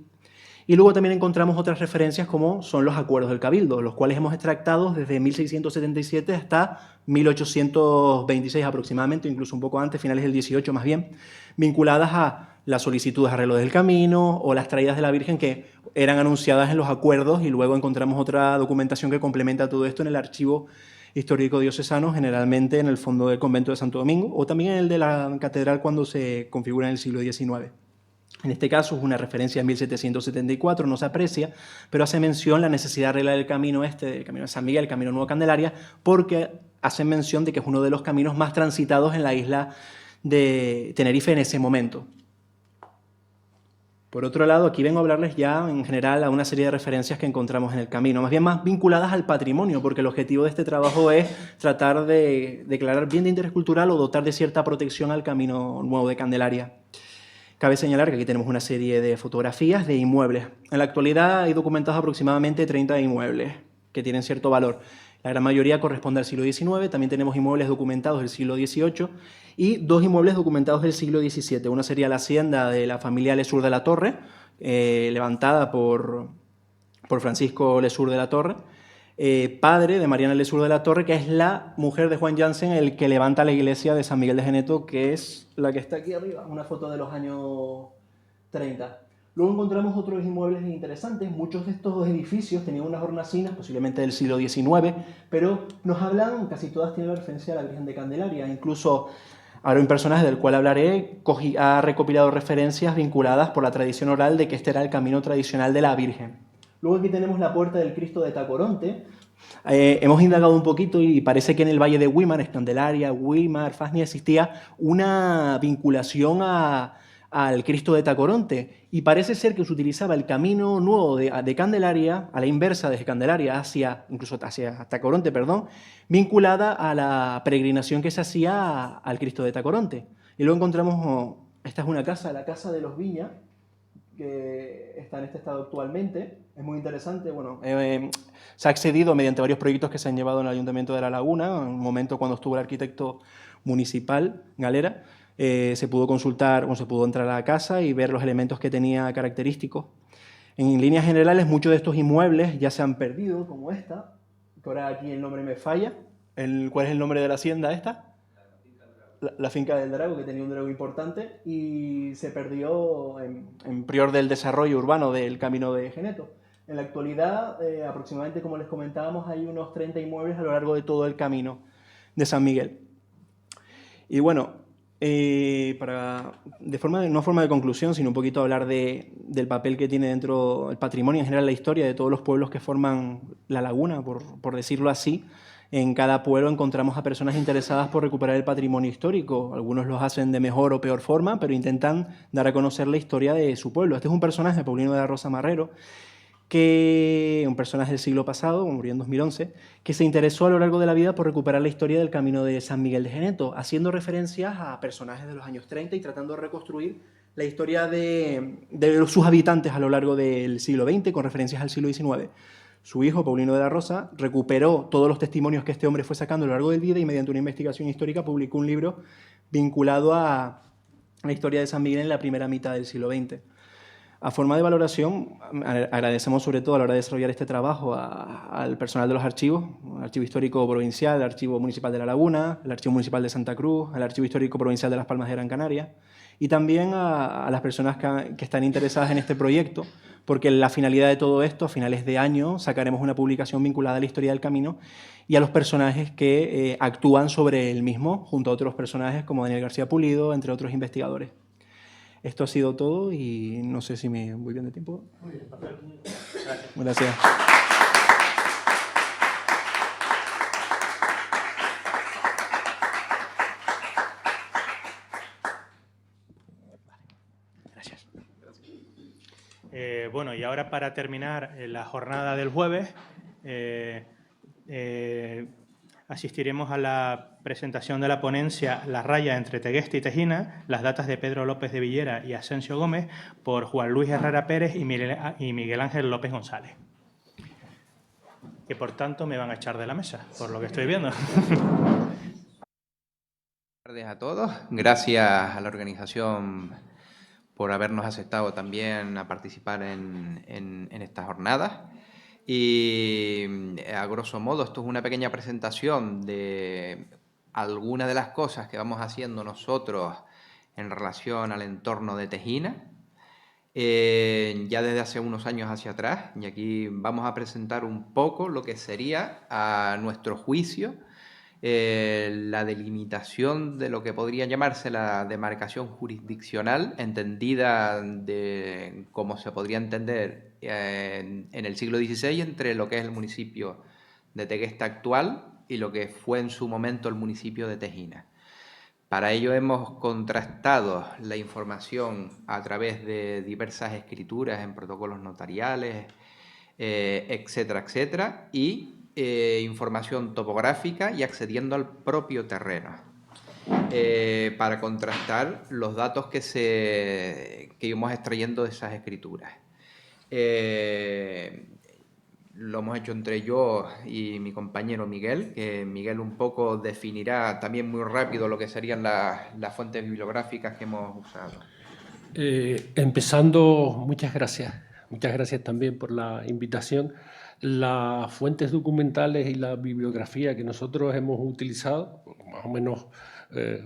Y luego también encontramos otras referencias como son los acuerdos del Cabildo, los cuales hemos extractado desde 1677 hasta 1826 aproximadamente, incluso un poco antes, finales del 18 más bien, vinculadas a las solicitudes de arreglo del camino o las traídas de la Virgen que eran anunciadas en los acuerdos, y luego encontramos otra documentación que complementa todo esto en el Archivo Histórico Diocesano, generalmente en el fondo del Convento de Santo Domingo o también en el de la Catedral cuando se configura en el siglo XIX. En este caso es una referencia en 1774, no se aprecia, pero hace mención la necesidad de arreglar el camino el camino de San Miguel, el camino Nuevo Candelaria, porque hace mención de que es uno de los caminos más transitados en la isla de Tenerife en ese momento. Por otro lado, aquí vengo a hablarles ya en general a una serie de referencias que encontramos en el camino, más bien más vinculadas al patrimonio, porque el objetivo de este trabajo es tratar de declarar bien de interés cultural o dotar de cierta protección al camino nuevo de Candelaria. Cabe señalar que aquí tenemos una serie de fotografías de inmuebles. En la actualidad hay documentados aproximadamente 30 inmuebles que tienen cierto valor. La gran mayoría corresponde al siglo XIX, también tenemos inmuebles documentados del siglo XVIII y 2 inmuebles documentados del siglo XVII. Una sería la hacienda de la familia Lesur de la Torre, levantada por Francisco Lesur de la Torre, padre de Mariana Lesur de la Torre, que es la mujer de Juan Jansen, el que levanta la iglesia de San Miguel de Geneto, que es la que está aquí arriba, una foto de los años 30. Luego encontramos otros inmuebles interesantes. Muchos de estos edificios tenían unas hornacinas, posiblemente del siglo XIX, pero nos hablan, casi todas tienen la referencia a la Virgen de Candelaria. Incluso ahora un personaje del cual hablaré ha recopilado referencias vinculadas por la tradición oral de que este era el camino tradicional de la Virgen. Luego aquí tenemos la puerta del Cristo de Tacoronte. Hemos indagado un poquito y parece que en el Valle de Güímar, Candelaria, Güímar, Fasnia, existía una vinculación al Cristo de Tacoronte, y parece ser que se utilizaba el camino nuevo de Candelaria, a la inversa, desde Candelaria incluso hacia Tacoronte, vinculada a la peregrinación que se hacía al Cristo de Tacoronte. Y luego encontramos, esta es una casa, la Casa de los Viñas, que está en este estado actualmente. Es muy interesante. Bueno, se ha accedido mediante varios proyectos que se han llevado en el Ayuntamiento de La Laguna, en un momento cuando estuvo el arquitecto municipal, Galera. se pudo consultar, o se pudo entrar a la casa y ver los elementos que tenía característicos. En líneas generales, muchos de estos inmuebles ya se han perdido, como esta, que ahora aquí el nombre me falla. ¿Cuál es el nombre de la hacienda esta? La finca del Drago, que tenía un drago importante, y se perdió en prior del desarrollo urbano del Camino de Geneto. En la actualidad, aproximadamente, como les comentábamos, hay unos 30 inmuebles a lo largo de todo el camino de San Miguel. Y bueno, no forma de conclusión, sino un poquito hablar del papel que tiene dentro el patrimonio en general, la historia de todos los pueblos que forman la laguna, por decirlo así. En cada pueblo encontramos a personas interesadas por recuperar el patrimonio histórico. Algunos los hacen de mejor o peor forma, pero intentan dar a conocer la historia de su pueblo. Este es un personaje, Paulino de la Rosa Marrero, un personaje del siglo pasado, murió en 2011, que se interesó a lo largo de la vida por recuperar la historia del Camino de San Miguel de Geneto, haciendo referencias a personajes de los años 30 y tratando de reconstruir la historia de sus habitantes a lo largo del siglo XX, con referencias al siglo XIX. Su hijo, Paulino de la Rosa, recuperó todos los testimonios que este hombre fue sacando a lo largo del vida y mediante una investigación histórica publicó un libro vinculado a la historia de San Miguel en la primera mitad del siglo XX. A forma de valoración, agradecemos sobre todo a la hora de desarrollar este trabajo al personal de los archivos, el Archivo Histórico Provincial, el Archivo Municipal de La Laguna, el Archivo Municipal de Santa Cruz, el Archivo Histórico Provincial de Las Palmas de Gran Canaria, y también a las personas que están interesadas en este proyecto, porque la finalidad de todo esto, a finales de año, sacaremos una publicación vinculada a la historia del camino y a los personajes que actúan sobre el mismo, junto a otros personajes como Daniel García Pulido, entre otros investigadores. Esto ha sido todo y no sé si me voy bien de tiempo. Muy bien, perfecto. Gracias. Gracias. Bueno, y ahora para terminar la jornada del jueves, asistiremos a la presentación de la ponencia La raya entre Tegueste y Tejina, las datas de Pedro López de Villera y Asensio Gómez, por Juan Luis Herrera Pérez y Miguel Ángel López González, que por tanto me van a echar de la mesa, por lo que estoy viendo. Buenas tardes a todos. Gracias a la organización por habernos aceptado también a participar en estas jornadas. Y a grosso modo esto es una pequeña presentación de algunas de las cosas que vamos haciendo nosotros en relación al entorno de Tejina, ya desde hace unos años hacia atrás, y aquí vamos a presentar un poco lo que sería, a nuestro juicio, la delimitación de lo que podría llamarse la demarcación jurisdiccional, entendida de cómo se podría entender en el siglo XVI entre lo que es el municipio de Tegueste actual y lo que fue en su momento el municipio de Tejina. Para ello hemos contrastado la información a través de diversas escrituras en protocolos notariales, etcétera, etcétera, y información topográfica y accediendo al propio terreno, para contrastar los datos que íbamos extrayendo de esas escrituras. Lo hemos hecho entre yo y mi compañero Miguel, que Miguel un poco definirá también muy rápido lo que serían las fuentes bibliográficas que hemos usado. Empezando, muchas gracias también por la invitación. Las fuentes documentales y la bibliografía que nosotros hemos utilizado, más o menos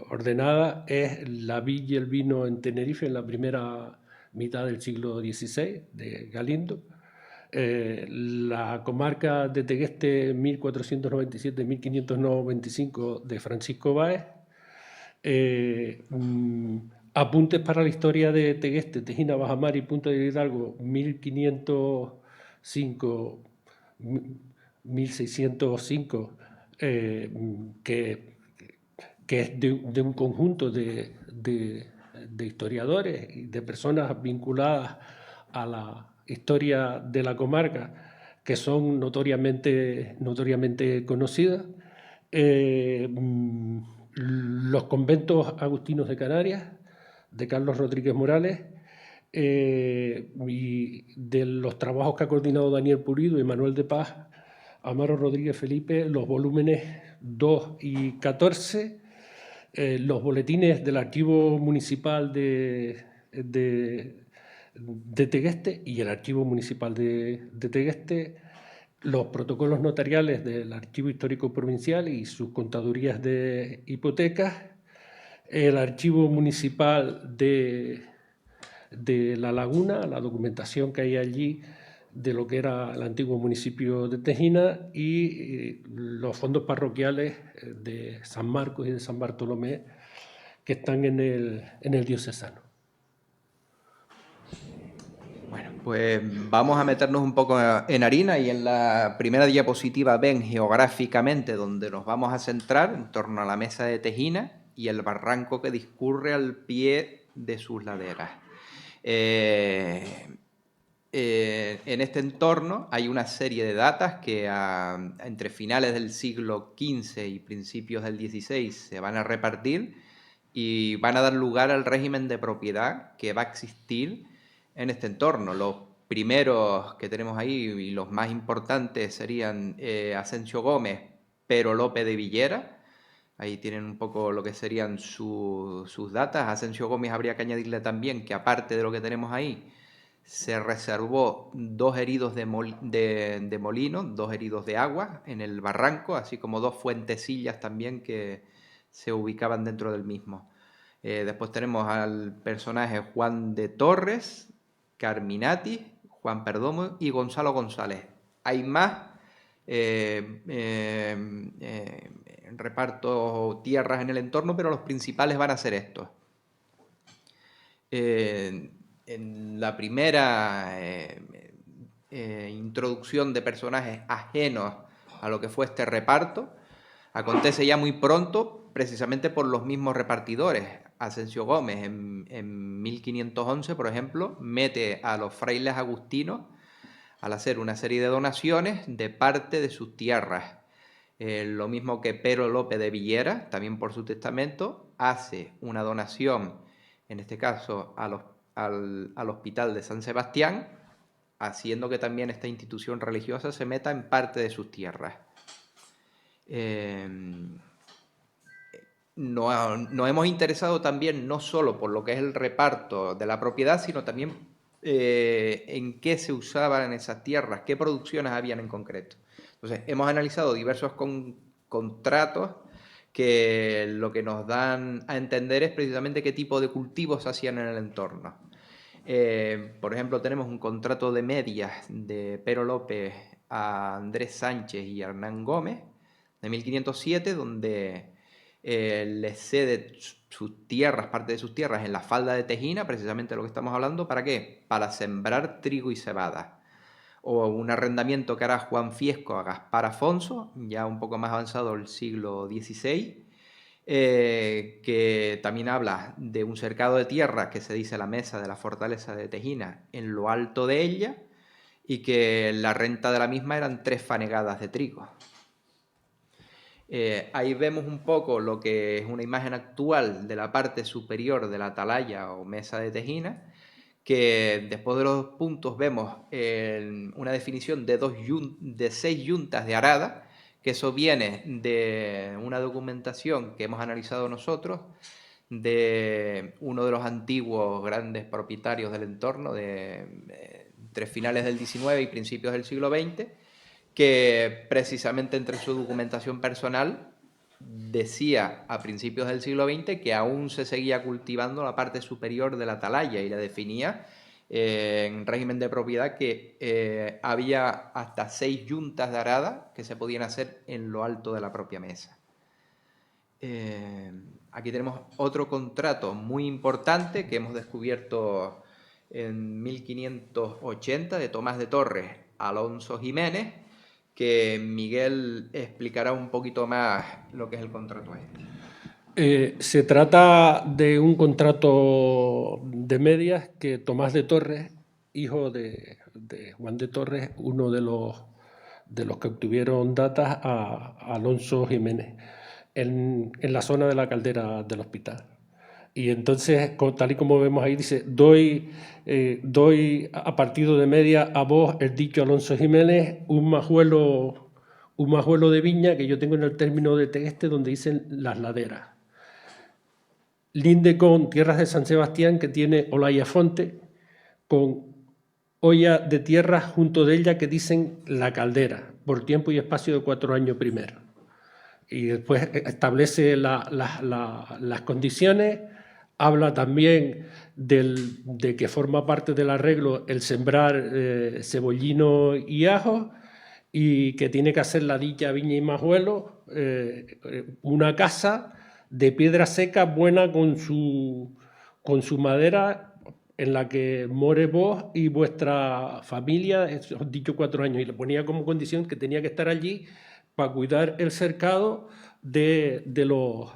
ordenada, es La vid y el vino en Tenerife en la primera mitad del siglo XVI, de Galindo. La comarca de Tegueste 1497-1595 de Francisco Báez. Apuntes para la historia de Tegueste, Tejina, Bajamar y Punta de Hidalgo 1505-1605, que es de un conjunto de historiadores y de personas vinculadas a la historia de la comarca, que son notoriamente conocidas. Los conventos agustinos de Canarias, de Carlos Rodríguez Morales, y de los trabajos que ha coordinado Daniel Pulido y Manuel de Paz, Amaro Rodríguez Felipe, los volúmenes 2 y 14, los boletines del Archivo Municipal de Tegueste y el Archivo Municipal de Tegueste, los protocolos notariales del Archivo Histórico Provincial y sus contadurías de hipotecas, el Archivo Municipal de La Laguna, la documentación que hay allí de lo que era el antiguo municipio de Tejina, y los fondos parroquiales de San Marcos y de San Bartolomé que están en el diocesano. Bueno, pues vamos a meternos un poco en harina, y en la primera diapositiva ven geográficamente donde nos vamos a centrar en torno a la mesa de Tejina y el barranco que discurre al pie de sus laderas. En este entorno hay una serie de datas que entre finales del siglo XV y principios del XVI se van a repartir y van a dar lugar al régimen de propiedad que va a existir en este entorno. Los primeros que tenemos ahí y los más importantes serían Asensio Gómez, Pero López de Villera. Ahí tienen un poco lo que serían sus datas. Asensio Gómez habría que añadirle también que, aparte de lo que tenemos ahí, se reservó 2 heridos de molino, 2 heridos de agua en el barranco, así como 2 fuentecillas también que se ubicaban dentro del mismo. Después tenemos al personaje Juan de Torres, Carminati, Juan Perdomo y Gonzalo González. Hay más reparto tierras en el entorno, pero los principales van a ser estos. En la primera introducción de personajes ajenos a lo que fue este reparto, acontece ya muy pronto, precisamente por los mismos repartidores. Asensio Gómez en 1511, por ejemplo, mete a los frailes agustinos al hacer una serie de donaciones de parte de sus tierras. Lo mismo que Pero López de Villera, también por su testamento, hace una donación, en este caso al Hospital de San Sebastián, haciendo que también esta institución religiosa se meta en parte de sus tierras. Nos hemos interesado también no solo por lo que es el reparto de la propiedad, sino también en qué se usaban esas tierras, qué producciones habían en concreto. Entonces, hemos analizado diversos contratos que lo que nos dan a entender es precisamente qué tipo de cultivos se hacían en el entorno. Por ejemplo, tenemos un contrato de medias de Pero López a Andrés Sánchez y Hernán Gómez de 1507, donde les cede sus tierras, parte de sus tierras en la falda de Tejina, precisamente de lo que estamos hablando. ¿Para qué? Para sembrar trigo y cebada. O un arrendamiento que hará Juan Fiesco a Gaspar Afonso, ya un poco más avanzado el siglo XVI, que también habla de un cercado de tierra que se dice la mesa de la fortaleza de Tejina en lo alto de ella, y que la renta de la misma eran 3 fanegadas de trigo. Ahí vemos un poco lo que es una imagen actual de la parte superior de la atalaya o mesa de Tejina, que después de los puntos vemos una definición de 6 yuntas de arada, que eso viene de una documentación que hemos analizado nosotros de uno de los antiguos grandes propietarios del entorno entre finales del XIX y principios del siglo XX, que precisamente entre su documentación personal decía a principios del siglo XX que aún se seguía cultivando la parte superior de la atalaya, y la definía en régimen de propiedad que había hasta 6 yuntas de arada que se podían hacer en lo alto de la propia mesa. Aquí tenemos otro contrato muy importante que hemos descubierto en 1580 de Tomás de Torres, Alonso Jiménez, que Miguel explicará un poquito más lo que es el contrato este. Se trata de un contrato de medias que Tomás de Torres, hijo de Juan de Torres, uno de los que obtuvieron datas a Alonso Jiménez, en la zona de la caldera del hospital. Y entonces, tal y como vemos ahí, dice, doy a partido de media a vos, el dicho Alonso Jiménez, un majuelo de viña que yo tengo en el término de Tegueste, donde dicen las laderas. linde con Tierras de San Sebastián, que tiene Olaya Fonte, con olla de tierra junto de ella que dicen La Caldera, por tiempo y espacio de 4 años primero. Y después establece las condiciones, habla también de que forma parte del arreglo el sembrar cebollino y ajo, y que tiene que hacer la dicha viña y majuelo, una casa de piedra seca buena con su madera, en la que more vos y vuestra familia, os dicho 4 años, y le ponía como condición que tenía que estar allí para cuidar el cercado de los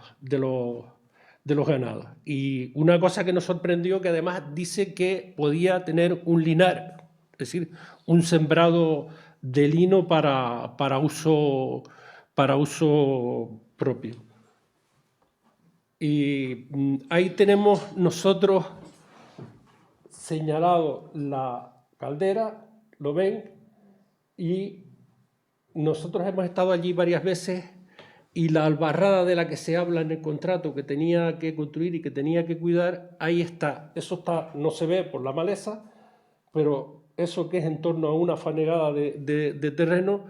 ganados. Y una cosa que nos sorprendió, que además dice que podía tener un linar, es decir, un sembrado de lino para uso propio. Y ahí tenemos nosotros señalado la caldera, lo ven, y nosotros hemos estado allí varias veces, y la albarrada de la que se habla en el contrato, que tenía que construir y que tenía que cuidar, ahí está. Eso está, no se ve por la maleza, pero eso que es en torno a una fanegada de terreno,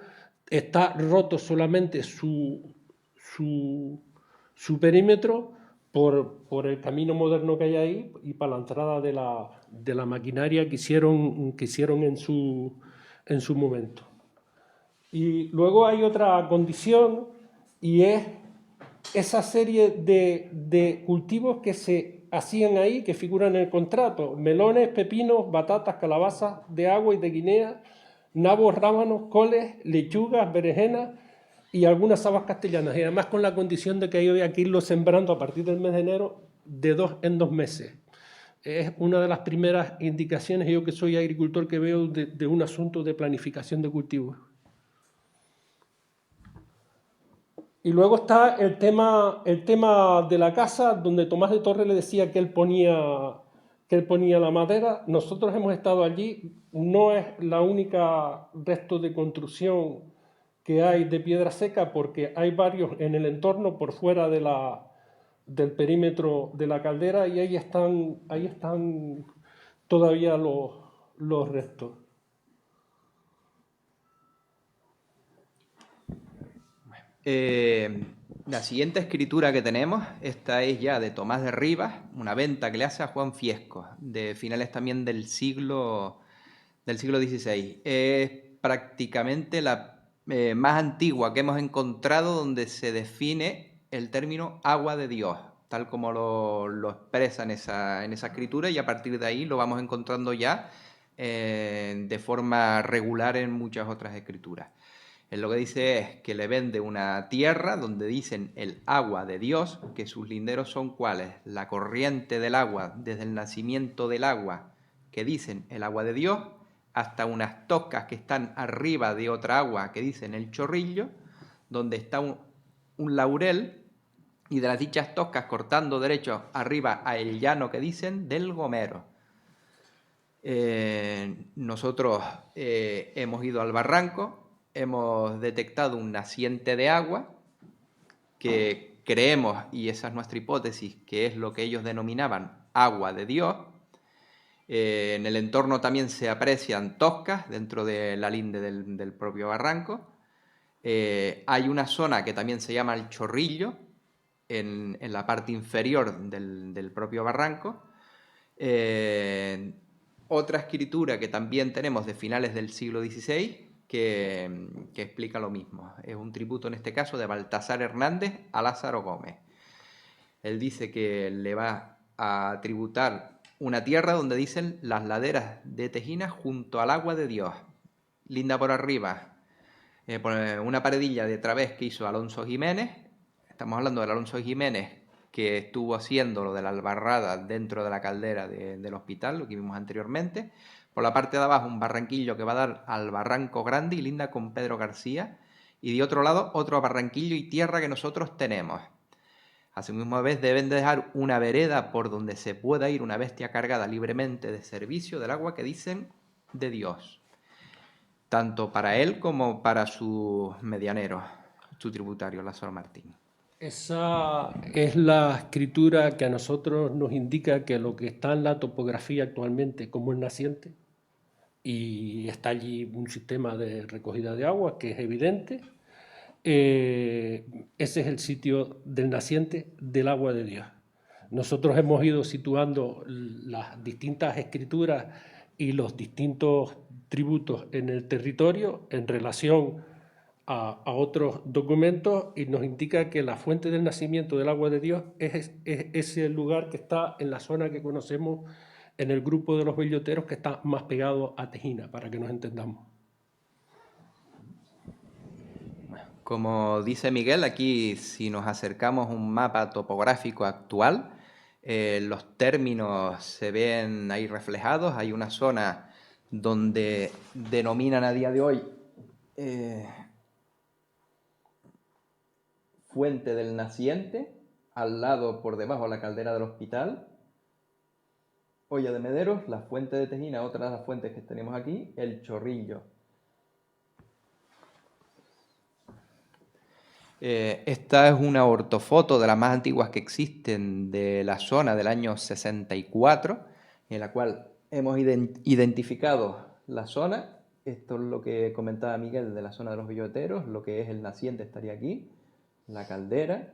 está roto solamente su perímetro por el camino moderno que hay ahí y para la entrada de la maquinaria que hicieron en su momento. Y luego hay otra condición, y es esa serie de cultivos que se hacían ahí, que figuran en el contrato: melones, pepinos, batatas, calabazas de agua y de Guinea, nabos, rábanos, coles, lechugas, berenjenas y algunas habas castellanas, y además con la condición de que había que irlo sembrando a partir del mes de enero de 2 en 2 meses. Es una de las primeras indicaciones, yo que soy agricultor, que veo de un asunto de planificación de cultivos. Y luego está el tema de la casa, donde Tomás de Torres le decía que él ponía la madera. Nosotros hemos estado allí, no es la única resto de construcción que hay de piedra seca, porque hay varios en el entorno por fuera del perímetro de la caldera, y ahí están todavía los restos. La siguiente escritura que tenemos, esta es ya de Tomás de Rivas, una venta que le hace a Juan Fiesco, de finales también del siglo XVI. Es prácticamente la más antigua que hemos encontrado donde se define el término agua de Dios, tal como lo expresa en esa escritura, y a partir de ahí lo vamos encontrando ya de forma regular en muchas otras escrituras. Él lo que dice es que le vende una tierra donde dicen el agua de Dios, que sus linderos son cuáles: la corriente del agua desde el nacimiento del agua, que dicen el agua de Dios, hasta unas toscas que están arriba de otra agua, que dicen el chorrillo, donde está un laurel, y de las dichas toscas cortando derecho arriba a el llano, que dicen del Gomero. Nosotros hemos ido al barranco, hemos detectado un naciente de agua que creemos, y esa es nuestra hipótesis, que es lo que ellos denominaban agua de Dios. En el entorno también se aprecian toscas dentro de la linde del propio barranco. Hay una zona que también se llama el Chorrillo, en la parte inferior del propio barranco. Otra escritura que también tenemos de finales del siglo XVI, que explica lo mismo. Es un tributo, en este caso, de Baltasar Hernández a Lázaro Gómez. Él dice que le va a tributar una tierra donde dicen las laderas de Tejina junto al agua de Dios. Linda por arriba, una paredilla de través que hizo Alonso Jiménez. Estamos hablando del Alonso Jiménez que estuvo haciendo lo de la albarrada dentro de la caldera del hospital, lo que vimos anteriormente. Por la parte de abajo un barranquillo que va a dar al Barranco Grande y linda con Pedro García. Y de otro lado otro barranquillo y tierra que nosotros tenemos. Asimismo, deben dejar una vereda por donde se pueda ir una bestia cargada libremente de servicio del agua, que dicen de Dios, tanto para él como para sus medianeros, su tributario, Lázaro Martín. Esa es la escritura que a nosotros nos indica que lo que está en la topografía actualmente como el naciente, y está allí un sistema de recogida de agua que es evidente, ese es el sitio del naciente del agua de Dios. Nosotros hemos ido situando las distintas escrituras y los distintos tributos en el territorio en relación a otros documentos, y nos indica que la fuente del nacimiento del agua de Dios es ese lugar que está en la zona que conocemos en el grupo de los belloteros, que está más pegado a Tejina, para que nos entendamos. Como dice Miguel, aquí si nos acercamos a un mapa topográfico actual, los términos se ven ahí reflejados. Hay una zona donde denominan a día de hoy Fuente del Naciente, al lado, por debajo, la caldera del hospital, Olla de Mederos, la fuente de Tejina, otra de las fuentes que tenemos aquí, el Chorrillo. Esta es una ortofoto de las más antiguas que existen de la zona del año 64, en la cual hemos identificado la zona. Esto es lo que comentaba Miguel de la zona de los belloteros, lo que es el naciente estaría aquí, la caldera,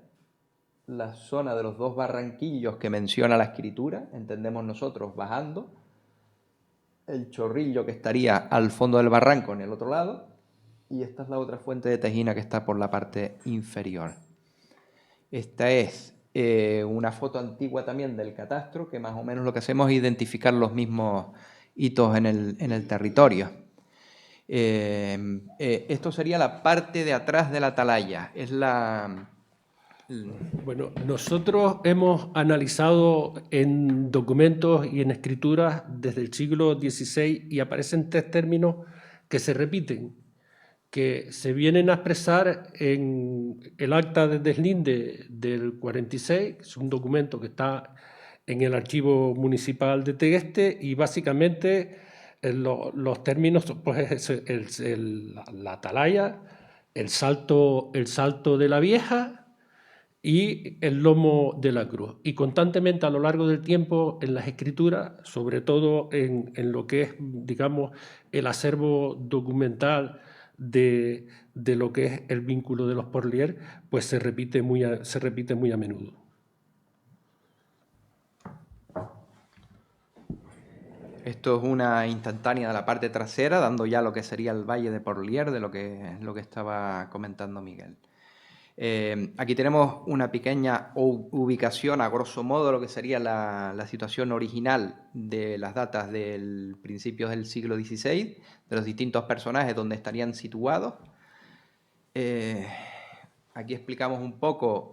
la zona de los dos barranquillos que menciona la escritura, entendemos nosotros bajando, el chorrillo que estaría al fondo del barranco en el otro lado, y esta es la otra fuente de Tejina que está por la parte inferior. Esta es una foto antigua también del catastro, que más o menos lo que hacemos es identificar los mismos hitos en el territorio. Esto sería la parte de atrás de la atalaya. Es la... Bueno, nosotros hemos analizado en documentos y en escrituras desde el siglo XVI, y aparecen tres términos que se repiten, que se vienen a expresar en el acta de deslinde del 46, que es un documento que está en el archivo municipal de Tegueste, y básicamente los términos, pues la atalaya, el salto de la vieja y el lomo de la cruz. Y constantemente a lo largo del tiempo en las escrituras, sobre todo en lo que es, digamos, el acervo documental de lo que es el vínculo de los Porlier, pues se repite muy a menudo. Esto es una instantánea de la parte trasera, dando ya lo que sería el valle de Porlier, de lo que estaba comentando Miguel. Aquí tenemos una pequeña ubicación, a grosso modo, lo que sería la situación original de las datas del principios del siglo XVI, de los distintos personajes donde estarían situados. Aquí explicamos un poco,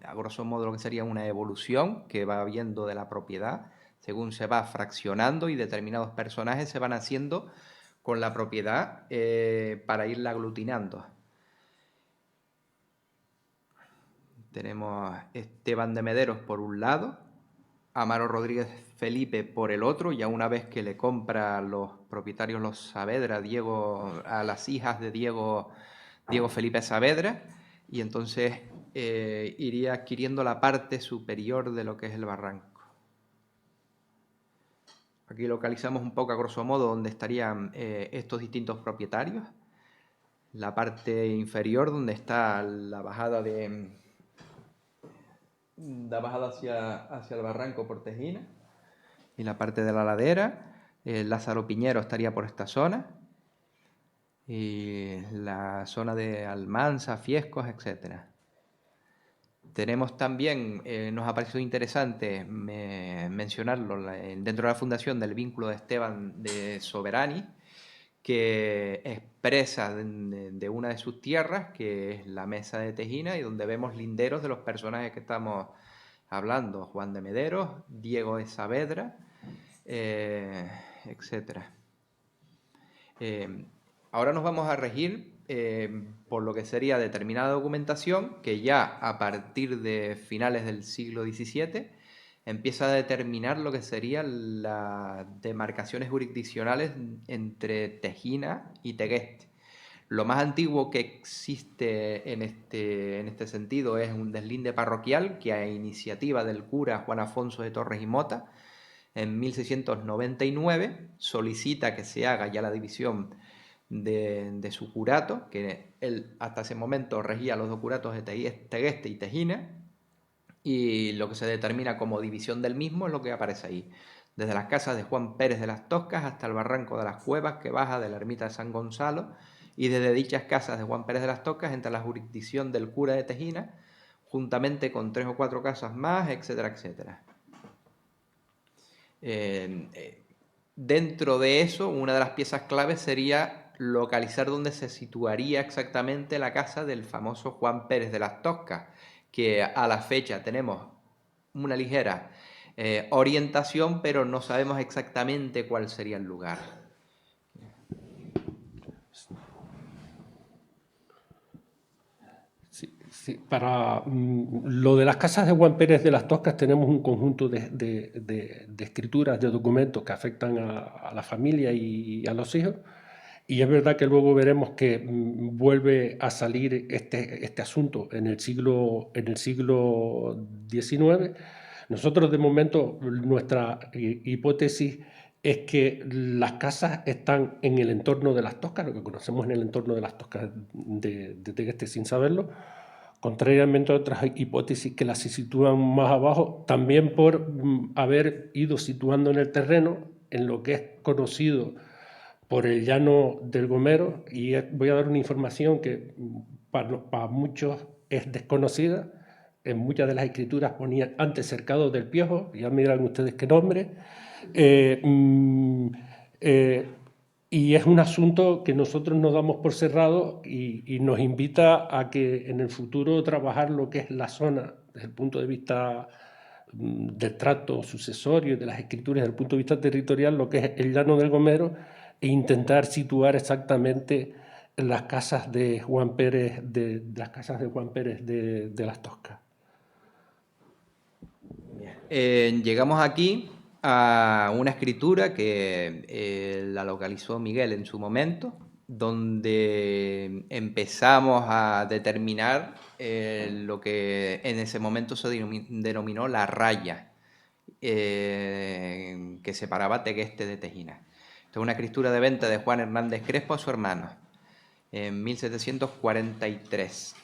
a grosso modo, lo que sería una evolución que va habiendo de la propiedad, según se va fraccionando y determinados personajes se van haciendo con la propiedad para irla aglutinando. Tenemos Esteban de Mederos por un lado, Amaro Rodríguez Felipe por el otro, ya una vez que le compra a los propietarios los Saavedra, a las hijas de Diego Felipe Saavedra, y entonces iría adquiriendo la parte superior de lo que es el barranco. Aquí localizamos un poco a grosso modo donde estarían estos distintos propietarios. La parte inferior donde está la bajada hacia el barranco por Tejina, y la parte de la ladera. Lázaro Piñero estaría por esta zona, y la zona de Almanza, Fiescos, etc. Tenemos también, nos ha parecido interesante mencionarlo dentro de la fundación, del vínculo de Esteban de Soberani, que expresa de una de sus tierras, que es la Mesa de Tejina, y donde vemos linderos de los personajes que estamos hablando: Juan de Mederos, Diego de Saavedra, etc. Ahora nos vamos a regir por lo que sería determinada documentación que ya a partir de finales del siglo XVII empieza a determinar lo que serían las demarcaciones jurisdiccionales entre Tejina y Tegueste. Lo más antiguo que existe en este sentido es un deslinde parroquial que a iniciativa del cura Juan Afonso de Torres y Mota, en 1699, solicita que se haga ya la división de su curato, que él hasta ese momento regía los dos curatos de Tegueste y Tejina, y lo que se determina como división del mismo es lo que aparece ahí. Desde las casas de Juan Pérez de las Toscas hasta el barranco de las Cuevas que baja de la ermita de San Gonzalo, y desde dichas casas de Juan Pérez de las Toscas entra la jurisdicción del cura de Tejina, juntamente con 3 o 4 casas más, etcétera, etcétera. Dentro de eso, una de las piezas claves sería localizar dónde se situaría exactamente la casa del famoso Juan Pérez de las Toscas, que a la fecha tenemos una ligera orientación, pero no sabemos exactamente cuál sería el lugar. Sí, para lo de las casas de Juan Pérez de las Toscas tenemos un conjunto de escrituras, de documentos que afectan a la familia y a los hijos. Y es verdad que luego veremos que vuelve a salir este asunto en el siglo XIX. Nosotros, de momento, nuestra hipótesis es que las casas están en el entorno de las Toscas, lo que conocemos en el entorno de las Toscas de Tegueste sin saberlo, contrariamente a otras hipótesis que las sitúan más abajo, también por haber ido situando en el terreno, en lo que es conocido por el llano del Gomero, y voy a dar una información que para muchos es desconocida. En muchas de las escrituras ponía antes cercado del Piojo, ya me dirán ustedes qué nombre, y es un asunto que nosotros nos damos por cerrado y nos invita a que en el futuro trabajar lo que es la zona desde el punto de vista del trato sucesorio y de las escrituras desde el punto de vista territorial, lo que es el llano del Gomero, e intentar situar exactamente las casas de Juan Pérez de las Toscas. Llegamos aquí a una escritura que la localizó Miguel en su momento, donde empezamos a determinar lo que en ese momento se denominó la raya que separaba Tegueste de Tejina. Esta es una escritura de venta de Juan Hernández Crespo a su hermano, en 1743,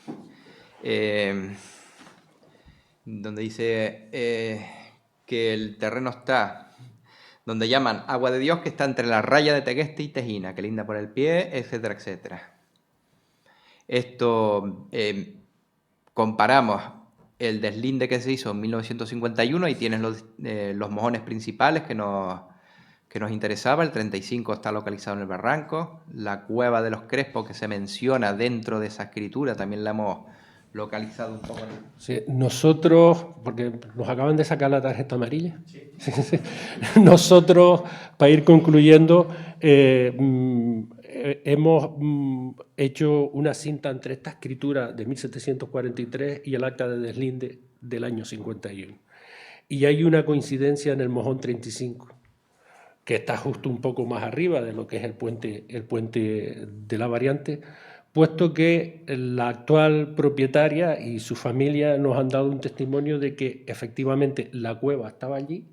donde dice que el terreno está donde llaman Agua de Dios, que está entre la raya de Tegueste y Tejina, que linda por el pie, etcétera, etcétera. Esto comparamos el deslinde que se hizo en 1951 y tienes los mojones principales que nos interesaba. El 35 está localizado en el barranco. La cueva de los Crespos que se menciona dentro de esa escritura también la hemos localizado un poco. Sí, nosotros, porque nos acaban de sacar la tarjeta amarilla, sí. Nosotros, para ir concluyendo, hemos hecho una cinta entre esta escritura de 1743 y el acta de deslinde del año 51. Y hay una coincidencia en el mojón 35, que está justo un poco más arriba de lo que es el puente de la variante, puesto que la actual propietaria y su familia nos han dado un testimonio de que efectivamente la cueva estaba allí,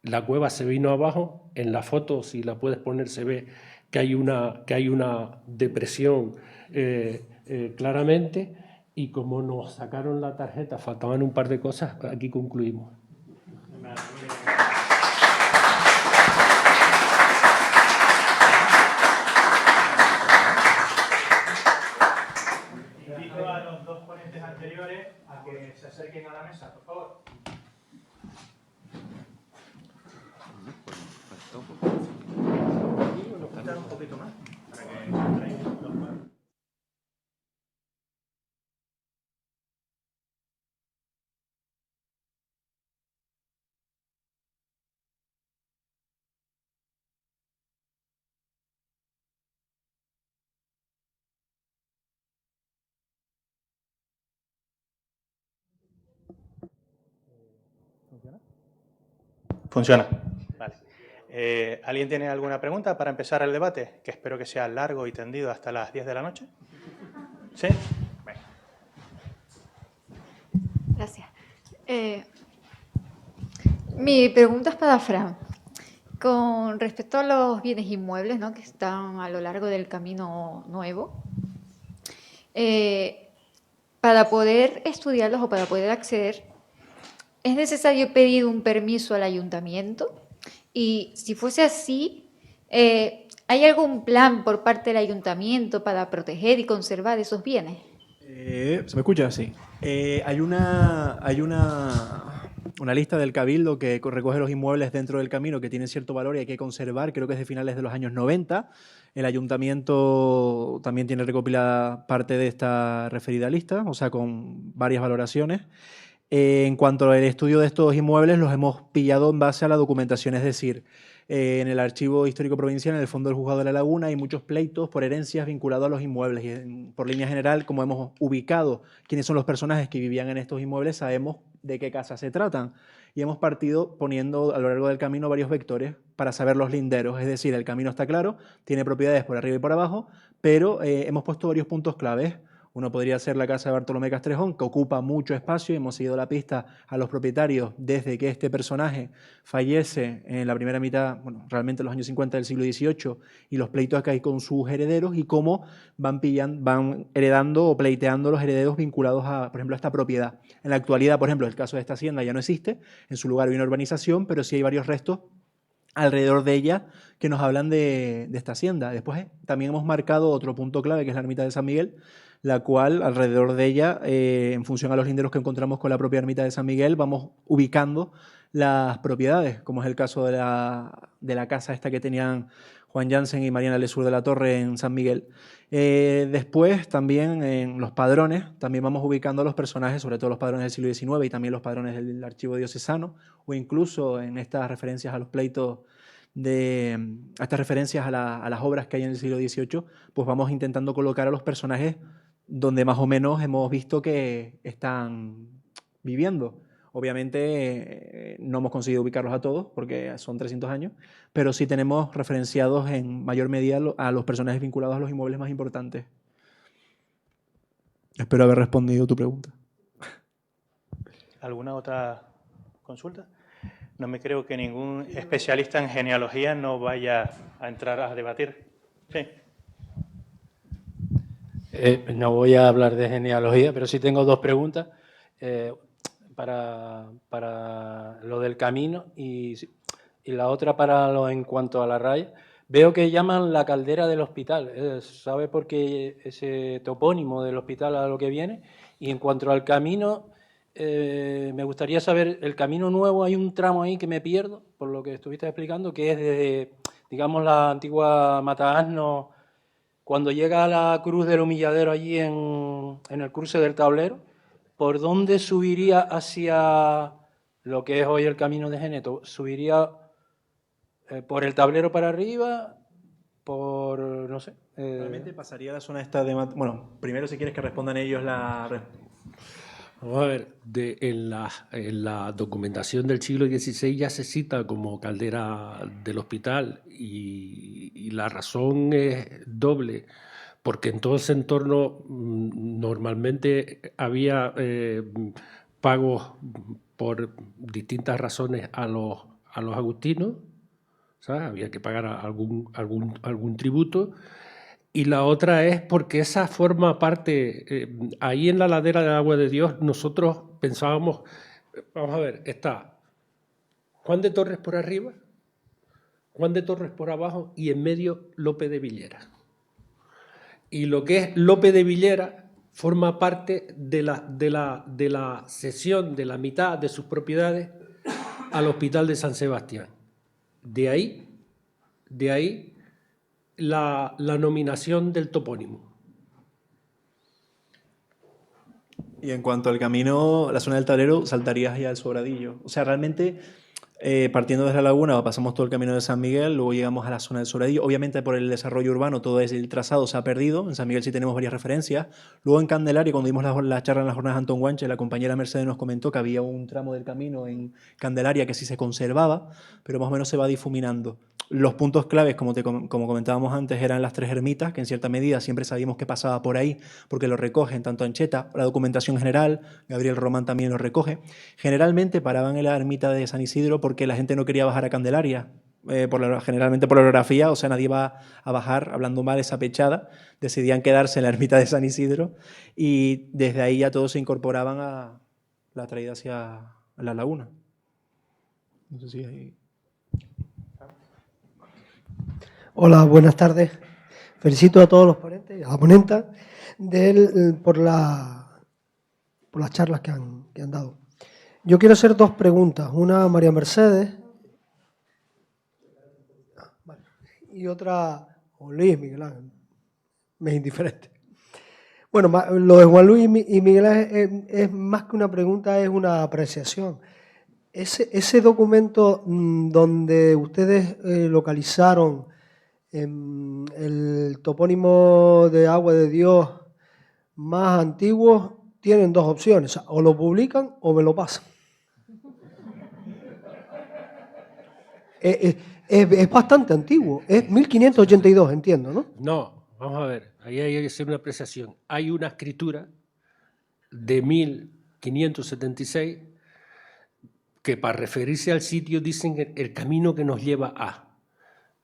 la cueva se vino abajo, en la foto, si la puedes poner, se ve que hay una depresión claramente, y como nos sacaron la tarjeta, faltaban un par de cosas, aquí concluimos. Invito a los dos ponentes anteriores a que se acerquen a la mesa, por favor. Un poquito más para que traigan los cuadros. ¿Funciona? Vale. ¿Alguien tiene alguna pregunta para empezar el debate? Que espero que sea largo y tendido hasta las 10 de la noche. ¿Sí? Venga. Gracias. Mi pregunta es para Fran. Con respecto a los bienes inmuebles, ¿no?, que están a lo largo del camino nuevo, para poder estudiarlos o para poder acceder, ¿es necesario pedir un permiso al ayuntamiento? Y si fuese así, ¿hay algún plan por parte del ayuntamiento para proteger y conservar esos bienes? ¿Se me escucha? Sí. Hay una lista del Cabildo que recoge los inmuebles dentro del camino que tienen cierto valor y hay que conservar, creo que es de finales de los años 90. El Ayuntamiento también tiene recopilada parte de esta referida lista, o sea, con varias valoraciones. En cuanto al estudio de estos inmuebles, los hemos pillado en base a la documentación, es decir, en el Archivo Histórico Provincial, en el Fondo del Juzgado de la Laguna, hay muchos pleitos por herencias vinculados a los inmuebles y por línea general, como hemos ubicado quiénes son los personajes que vivían en estos inmuebles, sabemos de qué casas se tratan y hemos partido poniendo a lo largo del camino varios vectores para saber los linderos, es decir, el camino está claro, tiene propiedades por arriba y por abajo, pero hemos puesto varios puntos claves. Uno podría ser la casa de Bartolomé Castrejón, que ocupa mucho espacio y hemos seguido la pista a los propietarios desde que este personaje fallece en la primera mitad, bueno, realmente en los años 50 del siglo XVIII, y los pleitos que hay con sus herederos y cómo van heredando o pleiteando los herederos vinculados a, por ejemplo, a esta propiedad. En la actualidad, por ejemplo, el caso de esta hacienda ya no existe, en su lugar hay una urbanización, pero sí hay varios restos alrededor de ella que nos hablan de esta hacienda. Después también hemos marcado otro punto clave, que es la ermita de San Miguel, la cual alrededor de ella, en función a los linderos que encontramos con la propia ermita de San Miguel, vamos ubicando las propiedades, como es el caso de la casa esta que tenían Juan Jansen y Mariana Lesur de la Torre en San Miguel. Después también en los padrones, también vamos ubicando a los personajes, sobre todo los padrones del siglo XIX y también los padrones del archivo diocesano, o incluso en estas referencias a los pleitos, a estas referencias a las obras que hay en el siglo XVIII, pues vamos intentando colocar a los personajes donde más o menos hemos visto que están viviendo. Obviamente no hemos conseguido ubicarlos a todos porque son 300 años, pero sí tenemos referenciados en mayor medida a los personajes vinculados a los inmuebles más importantes. Espero haber respondido tu pregunta. ¿Alguna otra consulta? No me creo que ningún especialista en genealogía no vaya a entrar a debatir. Sí. No voy a hablar de genealogía, pero sí tengo dos preguntas para lo del camino y la otra en cuanto a la raya. Veo que llaman la caldera del hospital. ¿Sabe por qué ese topónimo del hospital a lo que viene? Y en cuanto al camino, me gustaría saber, el camino nuevo, hay un tramo ahí que me pierdo, por lo que estuviste explicando, que es desde, digamos, la antigua Mataasno, cuando llega a la Cruz del Humilladero allí en el cruce del Tablero, ¿por dónde subiría hacia lo que es hoy el camino de Geneto? ¿Subiría por el Tablero para arriba? Por, no sé. Realmente pasaría a la zona esta de... Bueno, primero si quieres que respondan ellos la... Vamos a ver, en la documentación del siglo XVI ya se cita como caldera del hospital y la razón es doble, porque en todo ese entorno normalmente había pagos por distintas razones a los agustinos, ¿sabes? Había que pagar algún tributo. Y la otra es porque esa forma parte, ahí en la ladera del Agua de Dios, nosotros pensábamos, vamos a ver, está Juan de Torres por arriba, Juan de Torres por abajo y en medio Lope de Villera. Y lo que es Lope de Villera forma parte de la cesión de la mitad de sus propiedades al Hospital de San Sebastián. De ahí la nominación del topónimo. Y en cuanto al camino, la zona del Tablero, saltarías ya al Sobradillo. O sea, realmente Partiendo desde la laguna pasamos todo el camino de San Miguel, luego llegamos a la zona del Sobradillo. Obviamente por el desarrollo urbano todo el trazado se ha perdido, en San Miguel sí tenemos varias referencias. Luego en Candelaria, cuando dimos la charla en las jornadas de Antón Guanche, la compañera Mercedes nos comentó que había un tramo del camino en Candelaria que sí se conservaba, pero más o menos se va difuminando. Los puntos claves, como comentábamos antes, eran las 3 ermitas, que en cierta medida siempre sabíamos que pasaba por ahí, porque lo recogen tanto Ancheta, la documentación general, Gabriel Román también lo recoge. Generalmente paraban en la ermita de San Isidro porque la gente no quería bajar a Candelaria, generalmente por la orografía, o sea, nadie va a bajar hablando mal esa pechada, decidían quedarse en la ermita de San Isidro y desde ahí ya todos se incorporaban a la traída hacia la laguna. No sé si hay... Hola, buenas tardes. Felicito a todos los ponentes y a la ponenta por las charlas que han dado. Yo quiero hacer 2 preguntas, una a María Mercedes y otra a Luis Miguel Ángel. Me es indiferente. Bueno, lo de Juan Luis y Miguel Ángel es más que una pregunta, es una apreciación. Ese documento donde ustedes localizaron el topónimo de Agua de Dios más antiguo, tienen 2 opciones, o lo publican o me lo pasan. Es bastante antiguo, es 1582, entiendo, ¿no? No, vamos a ver, ahí hay que hacer una apreciación. Hay una escritura de 1576 que para referirse al sitio dicen el camino que nos lleva a,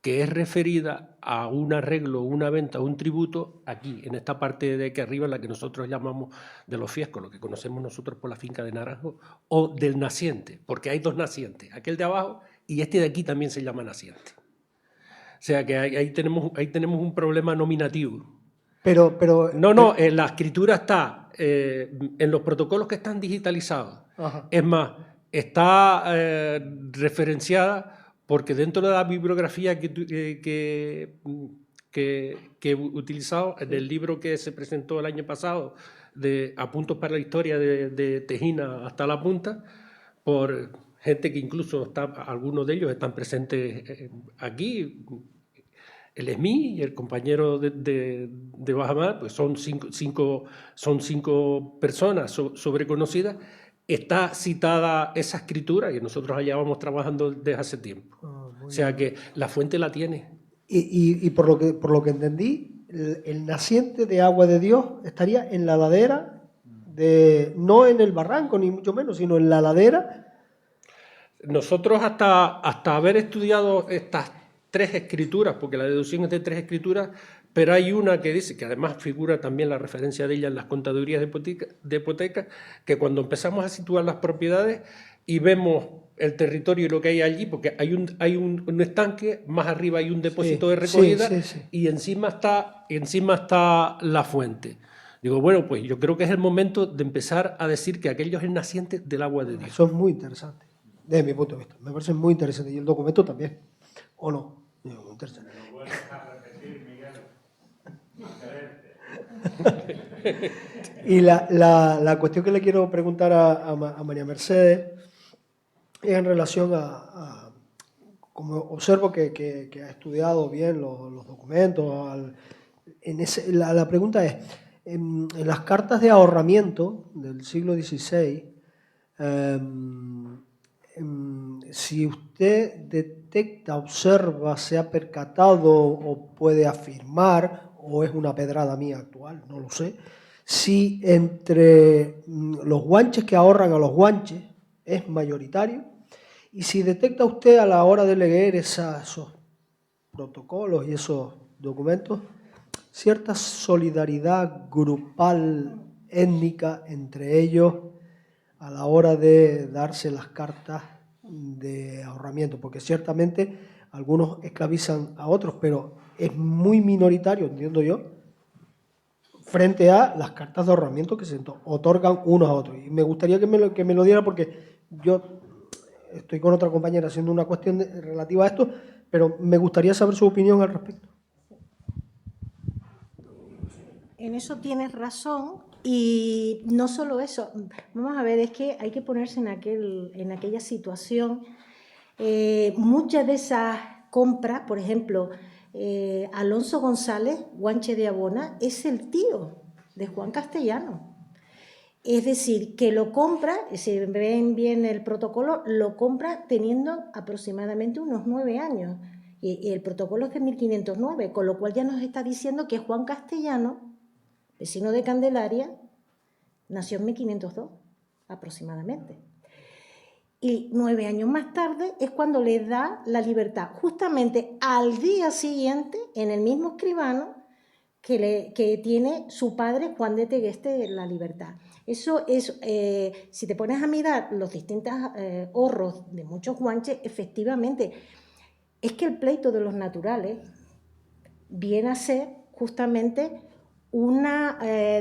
que es referida a un arreglo, una venta, un tributo aquí, en esta parte de aquí arriba, la que nosotros llamamos de los Fiescos, lo que conocemos nosotros por la finca de Naranjo, o del naciente, porque hay 2 nacientes, aquel de abajo y este de aquí también se llama naciente. O sea que ahí tenemos un problema nominativo. Pero No, la escritura está en los protocolos que están digitalizados. Ajá. Es más, está referenciada porque dentro de la bibliografía que he utilizado en el libro que se presentó el año pasado, de Apuntos para la Historia de Tejina hasta la Punta, por gente que incluso algunos de ellos están presentes aquí, el ESMI y el compañero de Bajamar, pues son cinco personas sobreconocidas. Está citada esa escritura y nosotros allá vamos trabajando desde hace tiempo. O sea que la fuente la tiene. Y por lo que entendí, el naciente de Agua de Dios estaría en la ladera, no en el barranco ni mucho menos, sino en la ladera. Nosotros hasta haber estudiado estas 3 escrituras, porque la deducción es de 3 escrituras, pero hay una que dice, que además figura también la referencia de ella en las contadurías de hipoteca, que cuando empezamos a situar las propiedades y vemos el territorio y lo que hay allí, porque hay un estanque, más arriba hay un depósito de recogida sí. y encima está la fuente. Digo, bueno, pues yo creo que es el momento de empezar a decir que aquello es el naciente del agua de Dios. Eso es muy interesante, desde mi punto de vista. Me parece muy interesante. Y el documento también, ¿o no? Muy interesante. Y la cuestión que le quiero preguntar a María Mercedes es en relación a como observo que ha estudiado bien los documentos. La pregunta es, en las cartas de ahorramiento del siglo XVI, si usted detecta, observa, se ha percatado o puede afirmar, o es una pedrada mía actual, no lo sé, si entre los guanches que ahorran a los guanches es mayoritario, y si detecta usted a la hora de leer esos protocolos y esos documentos cierta solidaridad grupal, étnica entre ellos a la hora de darse las cartas de ahorramiento, porque ciertamente algunos esclavizan a otros, pero es muy minoritario, entiendo yo, frente a las cartas de ahorramiento que se otorgan unos a otros. Y me gustaría que me lo diera, porque yo estoy con otra compañera haciendo una cuestión relativa a esto, pero me gustaría saber su opinión al respecto. En eso tienes razón, y no solo eso. Vamos a ver, es que hay que ponerse en aquella situación Muchas de esas compras, por ejemplo, Alonso González, Guanche de Abona, es el tío de Juan Castellano. Es decir, que lo compra, si ven bien el protocolo, lo compra teniendo aproximadamente unos 9 años. Y el protocolo es de 1509, con lo cual ya nos está diciendo que Juan Castellano, vecino de Candelaria, nació en 1502, aproximadamente. Y 9 años más tarde es cuando le da la libertad, justamente al día siguiente, en el mismo escribano que tiene su padre Juan de Tegueste, la libertad. Eso es, si te pones a mirar los distintos horros de muchos guanches, efectivamente, es que el pleito de los naturales viene a ser justamente una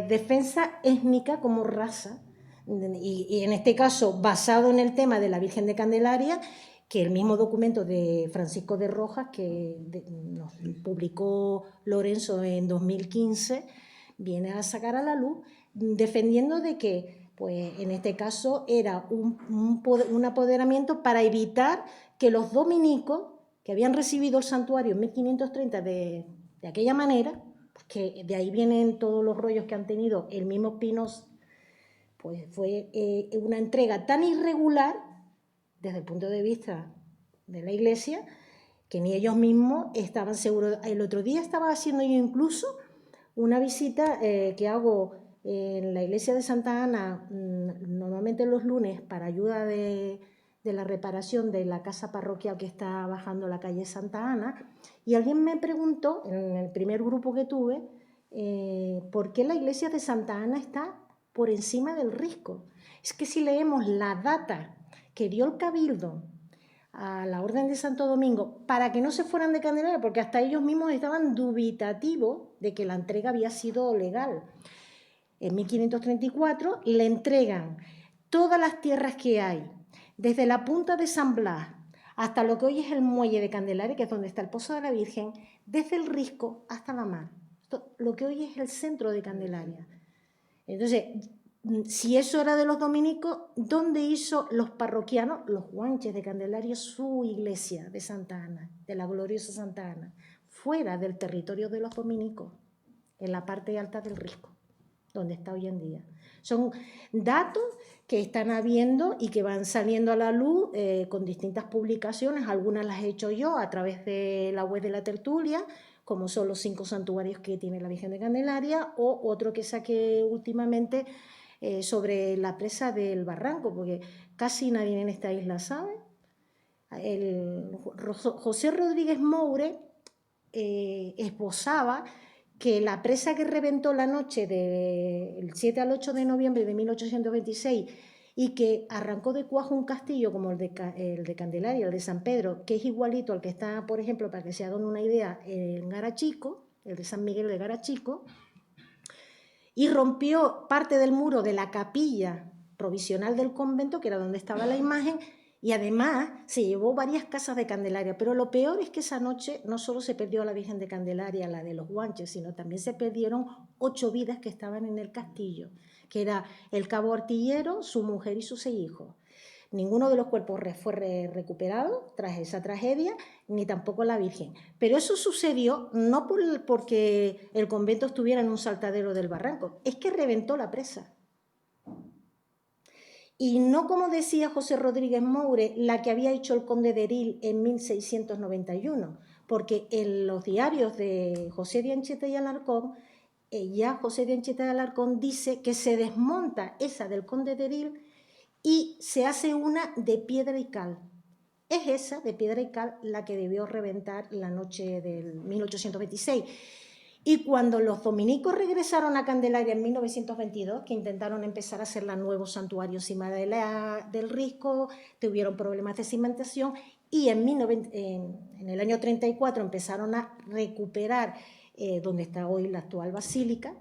defensa étnica como raza, y en este caso basado en el tema de la Virgen de Candelaria, que el mismo documento de Francisco de Rojas, que nos publicó Lorenzo en 2015, viene a sacar a la luz, defendiendo de que, pues, en este caso era un apoderamiento para evitar que los dominicos, que habían recibido el santuario en 1530 de aquella manera, pues que de ahí vienen todos los rollos que han tenido el mismo Pinos, pues fue una entrega tan irregular desde el punto de vista de la Iglesia, que ni ellos mismos estaban seguros. El otro día estaba haciendo yo incluso una visita que hago en la iglesia de Santa Ana, normalmente los lunes, para ayuda de la reparación de la casa parroquial que está bajando la calle Santa Ana, y alguien me preguntó, en el primer grupo que tuve, ¿por qué la iglesia de Santa Ana está por encima del Risco? Es que si leemos la data que dio el Cabildo a la Orden de Santo Domingo para que no se fueran de Candelaria, porque hasta ellos mismos estaban dubitativos de que la entrega había sido legal. En 1534 le entregan todas las tierras que hay, desde la punta de San Blas hasta lo que hoy es el muelle de Candelaria, que es donde está el Pozo de la Virgen, desde el Risco hasta la mar, lo que hoy es el centro de Candelaria. Entonces, si eso era de los dominicos, ¿dónde hizo los parroquianos, los guanches de Candelaria, su iglesia de Santa Ana, de la gloriosa Santa Ana? Fuera del territorio de los dominicos, en la parte alta del Risco, donde está hoy en día. Son datos que están habiendo y que van saliendo a la luz con distintas publicaciones. Algunas las he hecho yo a través de la web de la tertulia, como son los 5 santuarios que tiene la Virgen de Candelaria, o otro que saqué últimamente sobre la presa del Barranco, porque casi nadie en esta isla sabe. José Rodríguez Moure esbozaba que la presa que reventó la noche del 7 al 8 de noviembre de 1826 y que arrancó de cuajo un castillo como el de Candelaria, el de San Pedro, que es igualito al que está, por ejemplo, para que se hagan una idea, en Garachico, el de San Miguel de Garachico, y rompió parte del muro de la capilla provisional del convento, que era donde estaba la imagen, y además se llevó varias casas de Candelaria. Pero lo peor es que esa noche no solo se perdió a la Virgen de Candelaria, la de los guanches, sino también se perdieron 8 vidas que estaban en el castillo, que era el cabo artillero, su mujer y sus 6 hijos. Ninguno de los cuerpos fue recuperado tras esa tragedia, ni tampoco la Virgen. Pero eso sucedió no porque el convento estuviera en un saltadero del barranco, es que reventó la presa. Y no, como decía José Rodríguez Moure, la que había hecho el conde de Eril en 1691, porque en los diarios de José de Ancheta y Alarcón, ya José de Ancheta y Alarcón dice que se desmonta esa del conde de Eril y se hace una de piedra y cal. Es esa de piedra y cal la que debió reventar la noche del 1826. Y cuando los dominicos regresaron a Candelaria en 1922, que intentaron empezar a hacer el nuevo santuario encima del Risco, tuvieron problemas de cimentación y en el año 34 empezaron a recuperar donde está hoy la actual basílica.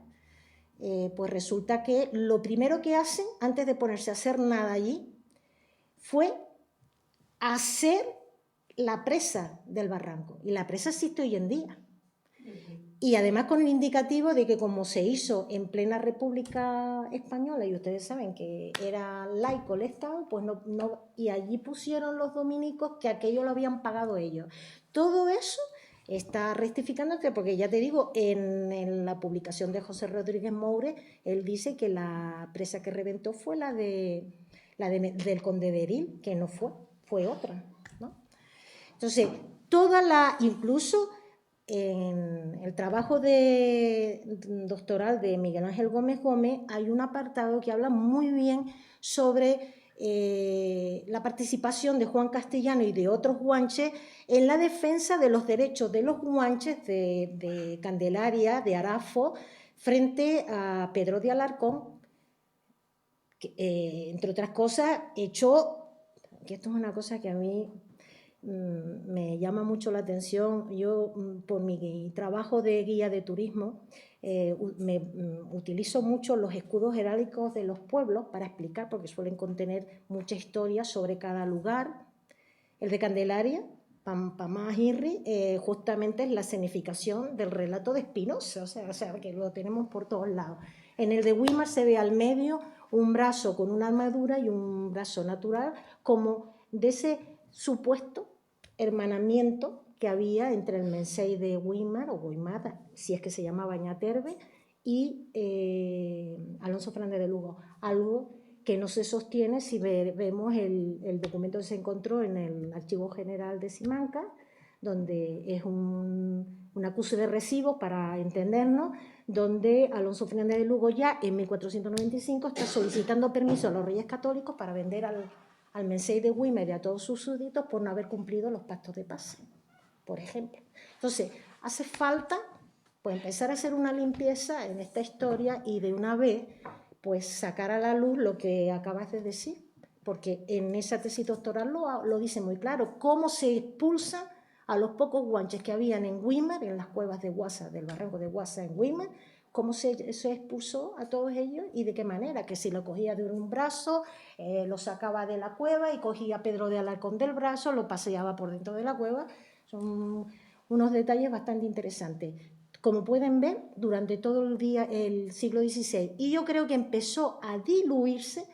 Pues resulta que lo primero que hacen, antes de ponerse a hacer nada allí, fue hacer la presa del barranco. Y la presa existe hoy en día. Y además con el indicativo de que como se hizo en plena República Española, y ustedes saben que era laico el Estado, pues y allí pusieron los dominicos que aquello lo habían pagado ellos. Todo eso está rectificándose porque, ya te digo, en la publicación de José Rodríguez Moure, él dice que la presa que reventó fue la del Conde de Eril, que no fue otra, ¿no? Entonces, incluso en el trabajo doctoral de Miguel Ángel Gómez Gómez hay un apartado que habla muy bien sobre la participación de Juan Castellano y de otros guanches en la defensa de los derechos de los guanches de Candelaria, de Arafo, frente a Pedro de Alarcón, que, entre otras cosas, que esto es una cosa que a mí me llama mucho la atención. Yo, por mi trabajo de guía de turismo, utilizo mucho los escudos heráldicos de los pueblos para explicar, porque suelen contener mucha historia sobre cada lugar. El de Candelaria, Pamás-Irri, justamente es la escenificación del relato de Espinosa, o sea, que lo tenemos por todos lados. En el de Güímar se ve al medio un brazo con una armadura y un brazo natural, como de ese supuesto hermanamiento que había entre el Mensei de Güímar, o Güímar, si es que se llama Bañaterbe, y Alonso Fernández de Lugo, algo que no se sostiene si vemos el documento que se encontró en el Archivo General de Simancas, donde es un acuse de recibo, para entendernos, donde Alonso Fernández de Lugo ya en 1495 está solicitando permiso a los reyes católicos para vender al Mensei de Güímar y a todos sus súbditos por no haber cumplido los pactos de paz, por ejemplo. Entonces, hace falta pues empezar a hacer una limpieza en esta historia y de una vez pues sacar a la luz lo que acabas de decir, porque en esa tesis doctoral lo dice muy claro, cómo se expulsa a los pocos guanches que habían en Güímar, en las cuevas de Guasa, del barranco de Guasa en Güímar, cómo se expulsó a todos ellos y de qué manera, que si lo cogía de un brazo, lo sacaba de la cueva y cogía a Pedro de Alarcón del brazo, lo paseaba por dentro de la cueva. Son unos detalles bastante interesantes. Como pueden ver, durante todo el día, el siglo XVI, y yo creo que empezó a diluirse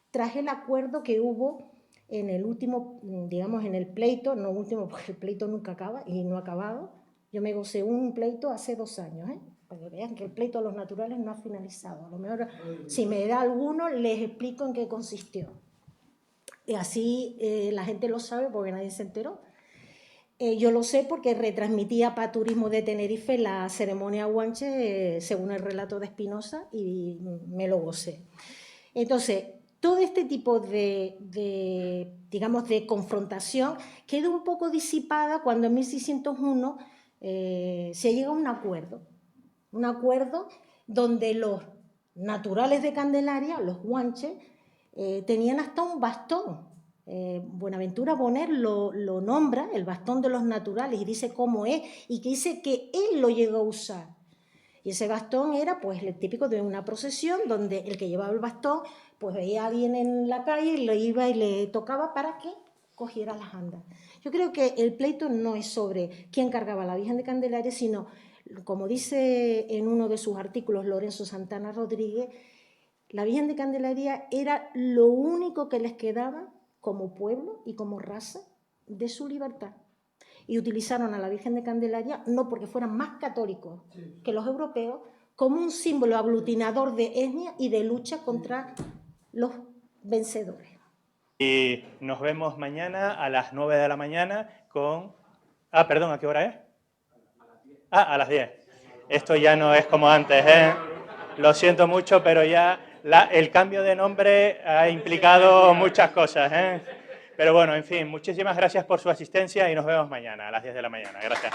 tras el acuerdo que hubo en el último, digamos, en el pleito, no último porque el pleito nunca acaba y no ha acabado. Yo me gocé un pleito hace 2 años, para que vean que el pleito de los naturales no ha finalizado. A lo mejor, si me da alguno, les explico en qué consistió. Y así la gente lo sabe porque nadie se enteró. Yo lo sé porque retransmitía para Turismo de Tenerife la ceremonia guanche según el relato de Espinosa y me lo gocé. Entonces, todo este tipo digamos, de confrontación quedó un poco disipada cuando en 1601 se llega a un acuerdo donde los naturales de Candelaria, los guanches, tenían hasta un bastón. Buenaventura Boner lo nombra, el bastón de los naturales, y dice cómo es, y que dice que él lo llegó a usar. Y ese bastón era pues el típico de una procesión, donde el que llevaba el bastón pues veía a alguien en la calle y le iba y le tocaba para que cogiera las andas. Yo creo que el pleito no es sobre quién cargaba a la Virgen de Candelaria, sino, como dice en uno de sus artículos Lorenzo Santana Rodríguez, la Virgen de Candelaria era lo único que les quedaba como pueblo y como raza de su libertad. Y utilizaron a la Virgen de Candelaria, no porque fueran más católicos que los europeos, como un símbolo aglutinador de etnia y de lucha contra los vencedores. Y nos vemos mañana a las 9 de la mañana con... Ah, perdón, ¿a qué hora es? A las 10. Esto ya no es como antes, ¿eh? Lo siento mucho, pero ya el cambio de nombre ha implicado muchas cosas, ¿eh? Pero bueno, en fin, muchísimas gracias por su asistencia y nos vemos mañana a las 10 de la mañana. Gracias.